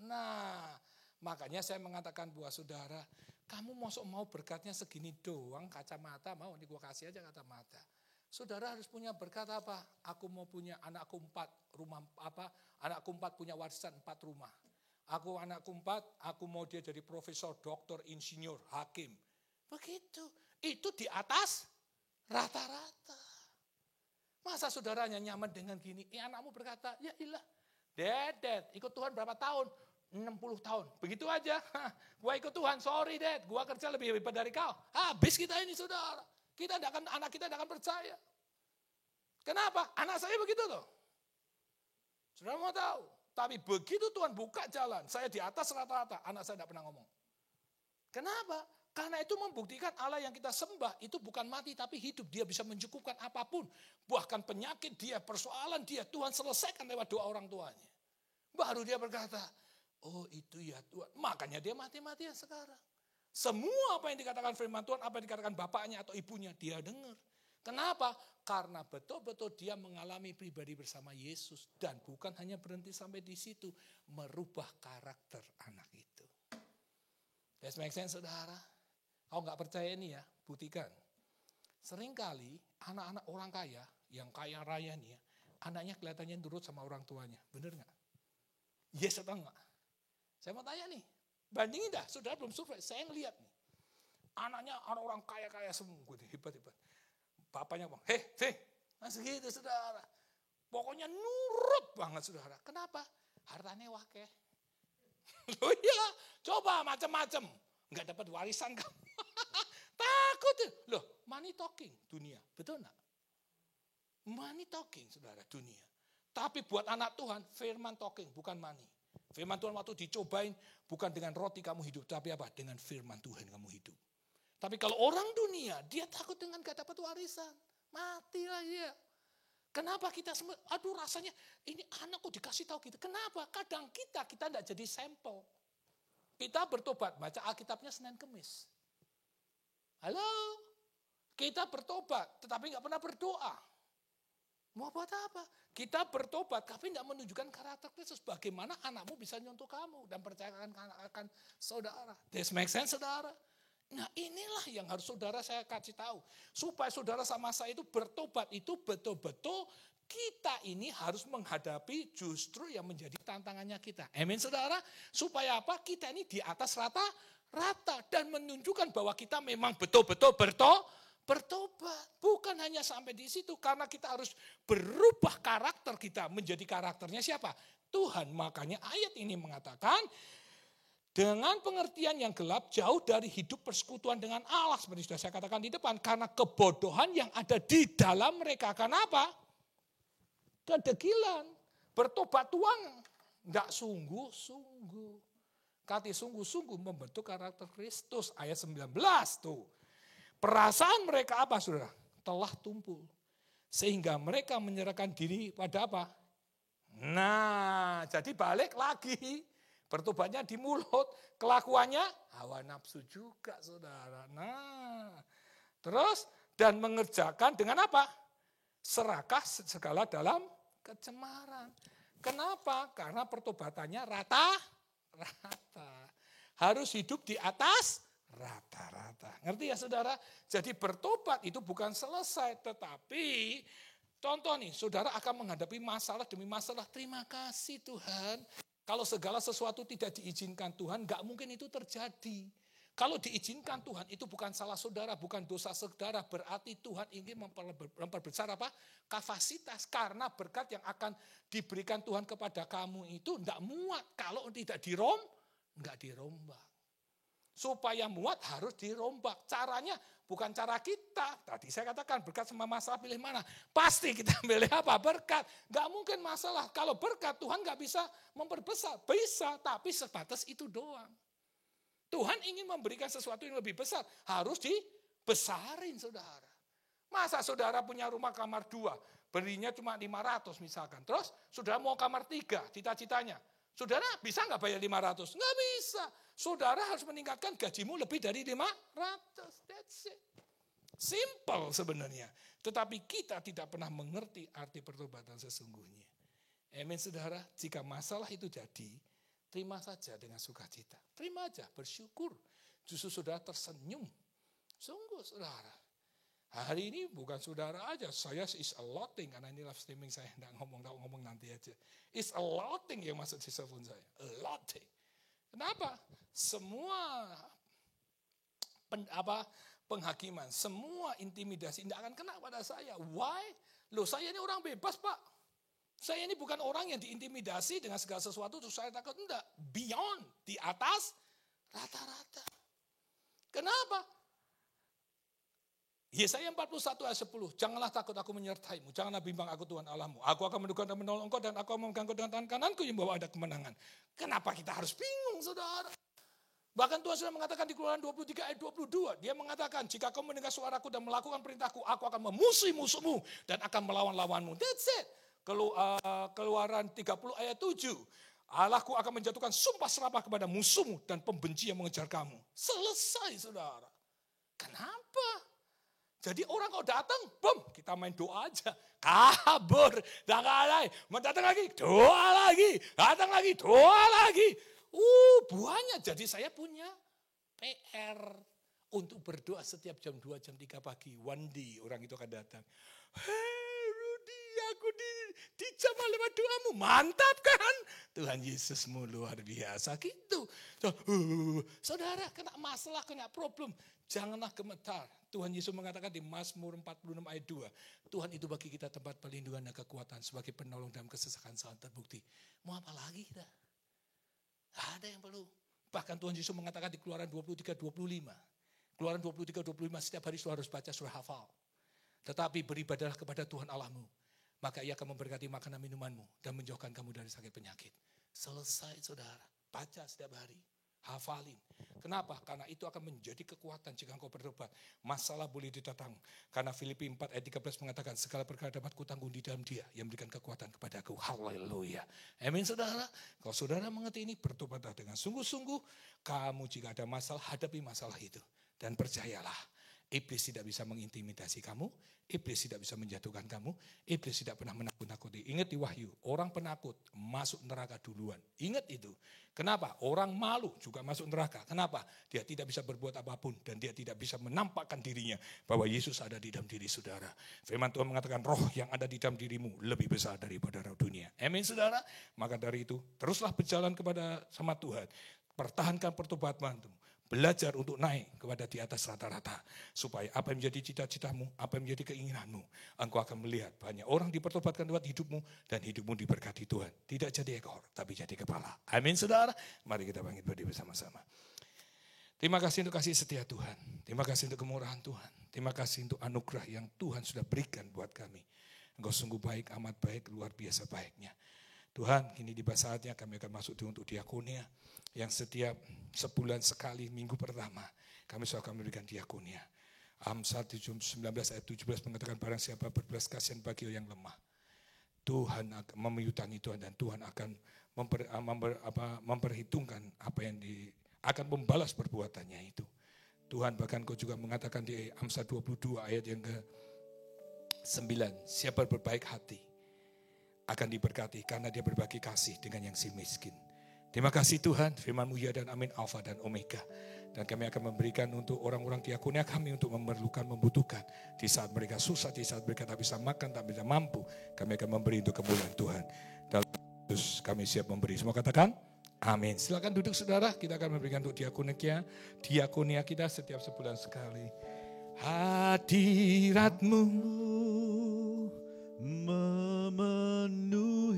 Speaker 3: Nah, makanya saya mengatakan buat saudara, kamu mau berkatnya segini doang, kacamata mau, ini gua kasih aja kacamata. Saudara harus punya berkat apa? Aku mau punya anakku 4 rumah apa? Anakku 4 punya warisan 4 rumah. Anakku 4, aku mau dia jadi profesor, doktor, insinyur, hakim. Begitu. Itu di atas rata-rata. Masa saudaranya nyaman dengan gini? Anakmu berkata, ya ilah, Dad, ikut Tuhan berapa tahun? 60 tahun. Begitu aja. Gua ikut Tuhan, sorry Dad, gua kerja lebih hebat dari kau. Habis kita ini saudara. Anak kita tidak akan percaya. Kenapa? Anak saya begitu loh. Saudara mau tahu? Tapi begitu Tuhan buka jalan, saya di atas rata-rata, anak saya tidak pernah ngomong. Kenapa? Karena itu membuktikan Allah yang kita sembah itu bukan mati tapi hidup. Dia bisa mencukupkan apapun. Bahkan penyakit dia, persoalan dia, Tuhan selesaikan lewat doa orang tuanya. Baru dia berkata, oh itu ya Tuhan. Makanya dia mati-matian sekarang. Semua apa yang dikatakan firman Tuhan, apa yang dikatakan bapaknya atau ibunya, dia dengar. Kenapa? Karena betul-betul dia mengalami pribadi bersama Yesus. Dan bukan hanya berhenti sampai di situ. Merubah karakter anak itu. Does make sense saudara? Kau gak percaya ini ya, buktikan. Seringkali anak-anak orang kaya, yang kaya raya nih ya, anaknya kelihatannya nurut sama orang tuanya. Bener gak? Yes atau enggak? Saya mau tanya nih, bandingin dah, saudara belum survei, saya ngeliat nih. Anaknya orang kaya-kaya semua, hebat-hebat. Bapaknya ngomong, masih gitu saudara. Pokoknya nurut banget saudara. Kenapa? Hartanya wakeh. Loh iya, coba macam-macam. Enggak dapat warisan kamu. Takut. Loh, money talking dunia. Betul enggak? Money talking saudara dunia. Tapi buat anak Tuhan, firman talking bukan money. Firman Tuhan waktu dicobain bukan dengan roti kamu hidup. Tapi apa? Dengan firman Tuhan kamu hidup. Tapi kalau orang dunia, dia takut dengan gak dapat warisan. Matilah dia. Kenapa kita semua, aduh rasanya ini anakku dikasih tahu gitu. Kenapa? Kadang kita tidak jadi sampel. Kita bertobat, baca Alkitabnya Senin Kemis. Halo? Kita bertobat, tetapi gak pernah berdoa. Mau buat apa? Kita bertobat, tapi tidak menunjukkan karakter Kristus. Bagaimana anakmu bisa nyontoh kamu dan percayakan akan saudara. This makes sense saudara? Nah inilah yang harus saudara saya kasih tahu. Supaya saudara sama saya itu bertobat itu betul-betul kita ini harus menghadapi justru yang menjadi tantangannya kita. Amin saudara. Supaya apa? Kita ini di atas rata dan menunjukkan bahwa kita memang betul-betul bertobat. Bukan hanya sampai di situ. Karena kita harus berubah karakter kita menjadi karakternya siapa? Tuhan. Makanya ayat ini mengatakan, dengan pengertian yang gelap, jauh dari hidup persekutuan dengan Allah. Seperti sudah saya katakan di depan. Karena kebodohan yang ada di dalam mereka. Kenapa? Kedegilan. Bertobat tuang. Tidak sungguh-sungguh. Kata sungguh-sungguh membentuk karakter Kristus. Ayat 19 tuh. Perasaan mereka apa saudara? Telah tumpul. Sehingga mereka menyerahkan diri pada apa? Nah, jadi balik lagi. Bertobatnya di mulut, kelakuannya hawa nafsu juga saudara. Nah, terus dan mengerjakan dengan apa? Serakah segala dalam kecemaran. Kenapa? Karena pertobatannya rata. Harus hidup di atas rata-rata. Ngerti ya saudara? Jadi bertobat itu bukan selesai, tetapi contoh nih, saudara akan menghadapi masalah demi masalah. Terima kasih Tuhan. Kalau segala sesuatu tidak diizinkan Tuhan, gak mungkin itu terjadi. Kalau diizinkan Tuhan, itu bukan salah saudara, bukan dosa saudara. Berarti Tuhan ingin memperbesar apa? Kapasitas. Karena berkat yang akan diberikan Tuhan kepada kamu itu gak muat. Kalau tidak gak dirombak. Supaya muat harus dirombak. Caranya bukan cara kita. Tadi saya katakan berkat sama masalah pilih mana. Pasti kita pilih apa? Berkat. Gak mungkin masalah. Kalau berkat Tuhan gak bisa memperbesar. Bisa, tapi sebatas itu doang. Tuhan ingin memberikan sesuatu yang lebih besar. Harus dibesarin saudara. Masa saudara punya rumah kamar 2. Belinya cuma 500 misalkan. Terus saudara mau kamar 3 cita-citanya. Saudara bisa nggak bayar 500? Nggak bisa. Saudara harus meningkatkan gajimu lebih dari 500. That's it. Simple sebenarnya. Tetapi kita tidak pernah mengerti arti pertobatan sesungguhnya. Amin saudara. Jika masalah itu jadi, terima saja dengan sukacita. Terima aja, bersyukur. Justru saudara tersenyum. Sungguh saudara. Hari ini bukan saudara aja, saya is a lot thing, karena ini live streaming saya tidak ngomong nanti aja. Is a lot thing yang masuk di telepon saya, a lot thing. Kenapa? Semua penghakiman, semua intimidasi tidak akan kena pada saya. Why? Loh saya ini orang bebas Pak. Saya ini bukan orang yang diintimidasi dengan segala sesuatu terus saya takut. Enggak, beyond, di atas rata-rata. Kenapa? Yesaya 41 ayat 10, janganlah takut aku menyertaimu, janganlah bimbang aku Tuhan Allahmu. Aku akan mendukung dan menolong engkau dan aku akan memegang engkau dengan tangan kananku yang membawa ada kemenangan. Kenapa kita harus bingung saudara? Bahkan Tuhan sudah mengatakan di Keluaran 23 ayat 22, dia mengatakan jika kau mendengar suaraku dan melakukan perintahku, aku akan memusuhi musuhmu dan akan melawan lawanmu. That's it. Keluaran 30 ayat 7, Allahku akan menjatuhkan sumpah serapah kepada musuhmu dan pembenci yang mengejar kamu. Selesai saudara. Kenapa? Jadi orang kalau datang, bom, kita main doa aja. Kabur, dan mau datang lagi, doa lagi. Datang lagi, doa lagi. Buahnya. Jadi saya punya PR untuk berdoa setiap jam 2, jam 3 pagi. One day orang itu akan datang. Hei Rudy, aku dijamah lewat doamu. Mantap kan? Tuhan Yesusmu luar biasa gitu. Saudara kena masalah, kena problem. Janganlah gemetar. Tuhan Yesus mengatakan di Mazmur 46 ayat 2. Tuhan itu bagi kita tempat perlindungan dan kekuatan sebagai penolong dalam kesesakan saat terbukti. Mau apa lagi kita? Ada yang perlu. Bahkan Tuhan Yesus mengatakan di Keluaran 23-25. Keluaran 23-25 setiap hari harus baca surah hafal. Tetapi beribadahlah kepada Tuhan Allahmu. Maka ia akan memberkati makanan minumanmu dan menjauhkan kamu dari sakit penyakit. Selesai saudara. Baca setiap hari. Hafalin. Kenapa? Karena itu akan menjadi kekuatan jika engkau bertobat. Masalah boleh didatang. Karena Filipi 4 ayat 13 mengatakan segala perkara dapat kutanggung di dalam Dia yang memberikan kekuatan kepadaku. Haleluya. Amin saudara. Kalau saudara mengerti ini, bertobatlah dengan sungguh-sungguh. Kamu jika ada masalah, hadapi masalah itu. Dan percayalah, Iblis tidak bisa mengintimidasi kamu, iblis tidak bisa menjatuhkan kamu, iblis tidak pernah menakut-nakuti. Ingat di Wahyu, orang penakut masuk neraka duluan. Ingat itu. Kenapa? Orang malu juga masuk neraka. Kenapa? Dia tidak bisa berbuat apapun dan dia tidak bisa menampakkan dirinya bahwa Yesus ada di dalam diri saudara. Firman Tuhan mengatakan roh yang ada di dalam dirimu lebih besar daripada roh dunia. Amin saudara. Maka dari itu teruslah berjalan kepada sama Tuhan. Pertahankan pertobatanmu. Belajar untuk naik kepada di atas rata-rata. Supaya apa yang menjadi cita-citamu, apa yang menjadi keinginanmu. Engkau akan melihat banyak orang dipertobatkan lewat hidupmu. Dan hidupmu diberkati Tuhan. Tidak jadi ekor, tapi jadi kepala. Amin saudara. Mari kita bangkit berdiri bersama-sama. Terima kasih untuk kasih setia Tuhan. Terima kasih untuk kemurahan Tuhan. Terima kasih untuk anugerah yang Tuhan sudah berikan buat kami. Engkau sungguh baik, amat baik, luar biasa baiknya. Tuhan, kini tiba saatnya kami akan masuk untuk diakonia. Yang setiap sebulan sekali minggu pertama kami akan memberikan diakonia. Amsal 19 ayat 17 mengatakan barang siapa berbelas kasihan bagi yang lemah. Tuhan akan memiyutangi Tuhan dan Tuhan akan memperhitungkan apa yang akan membalas perbuatannya itu. Tuhan bahkan kau juga mengatakan di Amsal 22 ayat yang ke-9. Siapa berbaik hati akan diberkati karena dia berbagi kasih dengan yang si miskin. Terima kasih Tuhan, firman-Mu ya dan amin, alfa dan omega. Dan kami akan memberikan untuk orang-orang diakonia kami untuk memerlukan, membutuhkan. Di saat mereka susah, di saat mereka tak bisa makan, tak bisa mampu. Kami akan memberi untuk kemuliaan Tuhan. Dalam Yesus kami siap memberi. Semua katakan, amin. Silakan duduk saudara, kita akan memberikan untuk diakonia kita setiap sebulan sekali. Hadirat-Mu memenuhiku,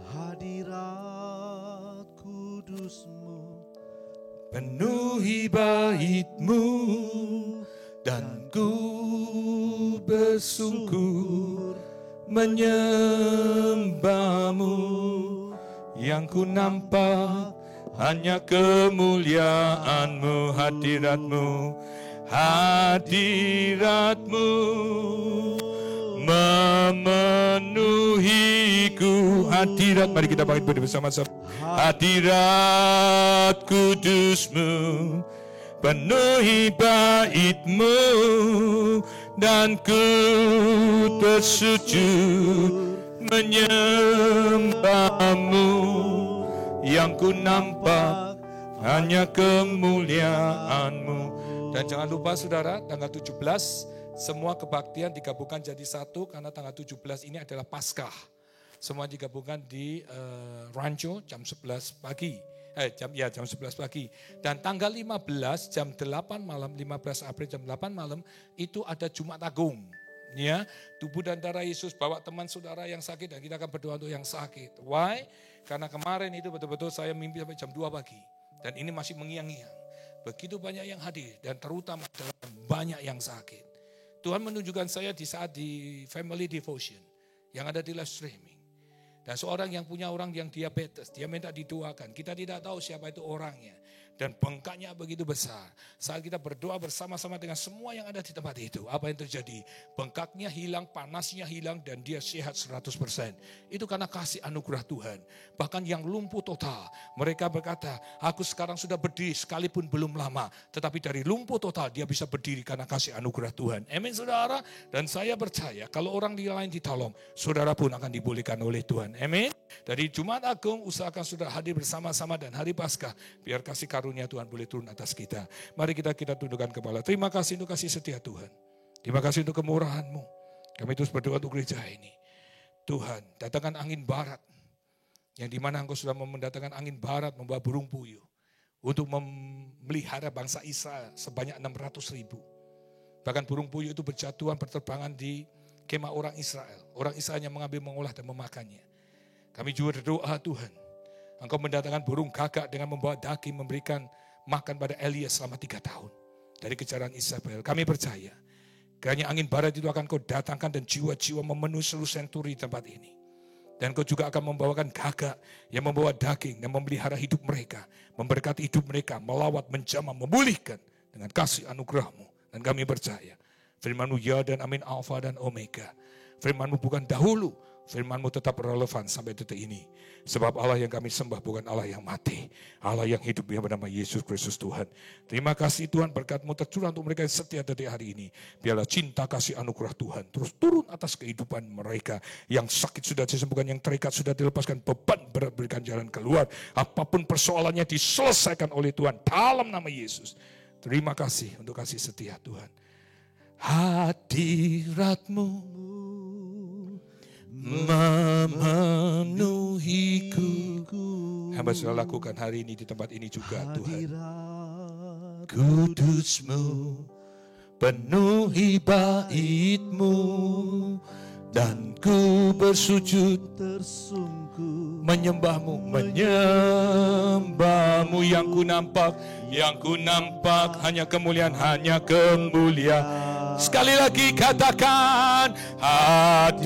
Speaker 3: hadirat kudus-Mu penuhi bait-Mu, dan ku bersungkur menyembah-Mu. Yang ku nampak hanya kemuliaan-Mu, hadirat-Mu, hadirat-Mu memenuhiku. Hadirat, mari kita bangkit berdiri bersama-sama. Hadirat kudus-Mu penuhi bait-Mu, dan ku tersujud menyembah-Mu. Yang ku nampak hanya kemuliaan-Mu. Dan jangan lupa saudara, tanggal 17 semua kebaktian digabungkan jadi satu, karena tanggal 17 ini adalah Paskah. Semua digabungkan di Rancho jam 11 pagi. Jam 11 pagi. Dan tanggal 15 jam 8 malam, 15 April jam 8 malam itu ada Jumat Agung. Ya, tubuh dan darah Yesus, bawa teman saudara yang sakit dan kita akan berdoa untuk yang sakit. Why? Karena kemarin itu betul-betul saya mimpi sampai jam 2 pagi. Dan ini masih mengiang-iang. Begitu banyak yang hadir dan terutama banyak yang sakit. Tuhan menunjukkan saya di saat di Family Devotion yang ada di live streaming. Dan seorang yang punya orang yang diabetes, dia minta didoakan. Kita tidak tahu siapa itu orangnya. Dan bengkaknya begitu besar. Saat kita berdoa bersama-sama dengan semua yang ada di tempat itu, apa yang terjadi? Bengkaknya hilang, panasnya hilang, dan dia sehat 100%. Itu karena kasih anugerah Tuhan. Bahkan yang lumpuh total, mereka berkata, aku sekarang sudah berdiri sekalipun belum lama. Tetapi dari lumpuh total, dia bisa berdiri karena kasih anugerah Tuhan. Amin saudara. Dan saya percaya, kalau orang lain ditolong, saudara pun akan dipulihkan oleh Tuhan. Amin. Dari Jumat Agung, usahakan saudara hadir bersama-sama, dan hari Paskah, biar kasih karunia Tuhan boleh turun atas kita. Mari kita tundukkan kepala. Terima kasih untuk kasih setia Tuhan. Terima kasih untuk kemurahan-Mu. Kami terus berdoa untuk gereja ini. Tuhan, datangkan angin barat. Yang dimana Engkau sudah mendatangkan angin barat membawa burung puyuh. Untuk memelihara bangsa Israel sebanyak 600.000. Bahkan burung puyuh itu berjatuhan berterbangan di kemah orang Israel. Orang Israel yang mengambil, mengolah dan memakannya. Kami juga berdoa Tuhan. Engkau mendatangkan burung gagak dengan membawa daging, memberikan makan pada Elias selama 3 tahun. Dari kejaran Isabel. Kami percaya. Kiranya angin barat itu akan Kau datangkan dan jiwa-jiwa memenuhi seluruh senturi di tempat ini. Dan Kau juga akan membawakan gagak yang membawa daging dan memelihara hidup mereka. Memberkati hidup mereka, melawat, menjamah, memulihkan dengan kasih anugerah-Mu. Dan kami percaya. Firman-Mu ya dan amin, alfa dan omega. Firman-Mu bukan dahulu,
Speaker 2: Firman-Mu tetap relevan sampai detik ini. Sebab Allah yang kami sembah bukan Allah yang mati. Allah yang hidup yang bernama Yesus Kristus Tuhan. Terima kasih Tuhan, berkat-Mu tercurah untuk mereka yang setia detik hari ini. Biarlah cinta kasih anugerah Tuhan terus turun atas kehidupan mereka. Yang sakit sudah disembuhkan, yang terikat sudah dilepaskan, beban berat berikan jalan keluar. Apapun persoalannya diselesaikan oleh Tuhan dalam nama Yesus. Terima kasih untuk kasih setia Tuhan. Hadirat-Mu memenuhiku. Hamba sudah lakukan hari ini di tempat ini juga Tuhan. Kudus-Mu penuhi bait-Mu, dan ku bersujud menyembah-Mu, menyembah-Mu. Yang ku nampak hanya kemuliaan, Sekali lagi katakan, hadirat-Mu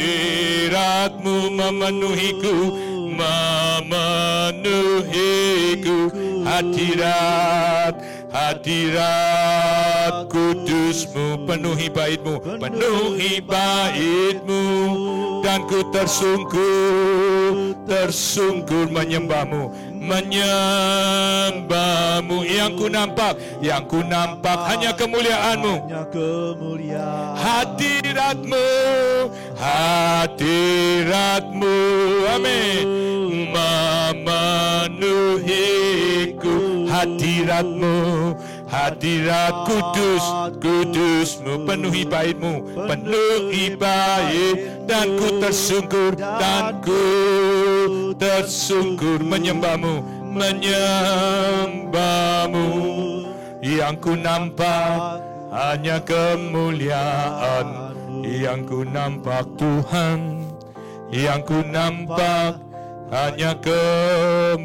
Speaker 2: memenuhiku. Hadirat kudus-Mu penuhi bait-Mu, dan ku tersungkur menyembah-Mu. Yang ku nampak hanya kemuliaan-Mu. Hadirat-Mu, amin, memenuhiku. Hadirat kudus-Mu penuhi bait-Mu, dan ku tersungkur menyembah-Mu. Yang ku nampak hanya kemuliaan, yang ku nampak Tuhan, yang ku nampak hanya kemuliaan-Mu.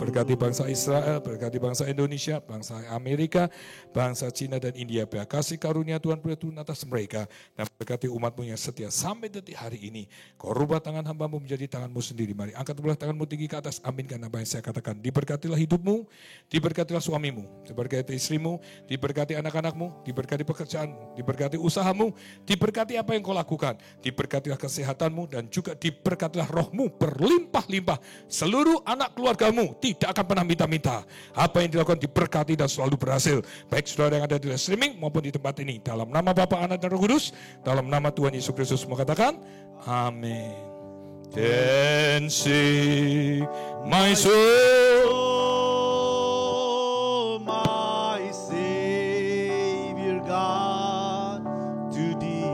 Speaker 2: Berkati bangsa Israel, berkati bangsa Indonesia, bangsa Amerika, bangsa Cina dan India. Biar kasih karunia Tuhan berturun atas mereka, dan berkati umat-Mu yang setia sampai detik hari ini. Kau rubah tangan hamba-Mu menjadi tangan-Mu sendiri. Mari angkat belah tangan-Mu tinggi ke atas. Aminkan apa yang saya katakan. Diberkatilah hidup-Mu, diberkatilah suami-Mu, diberkati istri-Mu, diberkati anak-anak-Mu, diberkati pekerjaan-Mu, diberkati usaha-Mu, diberkati apa yang kau lakukan, diberkatilah kesehatan-Mu, dan juga diberkatilah roh-Mu berlimpah-limpah. Seluruh anak keluarga-Mu tidak akan pernah minta-minta. Apa yang dilakukan diberkati dan selalu berhasil. Baik saudara yang ada di live streaming maupun di tempat ini. Dalam nama Bapa, Anak dan Roh Kudus, dalam nama Tuhan Yesus Kristus mengatakan, amin. Then sing my soul,
Speaker 1: my Savior God, to Thee.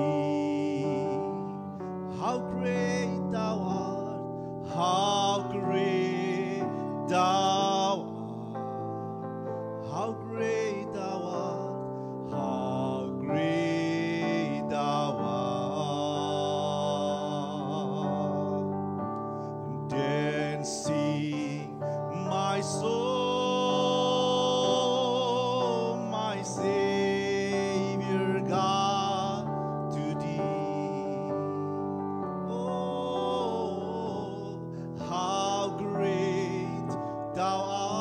Speaker 1: How great Thou art, how great Thou art, how great Thou art, how great Thou art. Then sing my soul, my Savior God, to Thee. Oh, how great Thou art,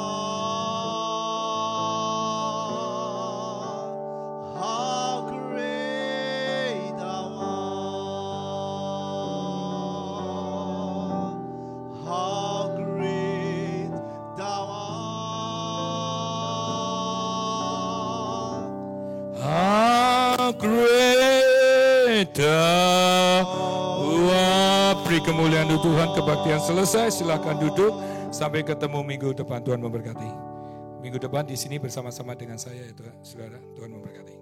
Speaker 1: how great Thou art, how great Thou art.
Speaker 2: How great Thou art. Beri kemuliaan untuk Tuhan. Kebaktian selesai. Silakan duduk. Sampai ketemu minggu depan. Tuhan memberkati. Minggu depan di sini bersama-sama dengan saya, saudara. Tuhan memberkati.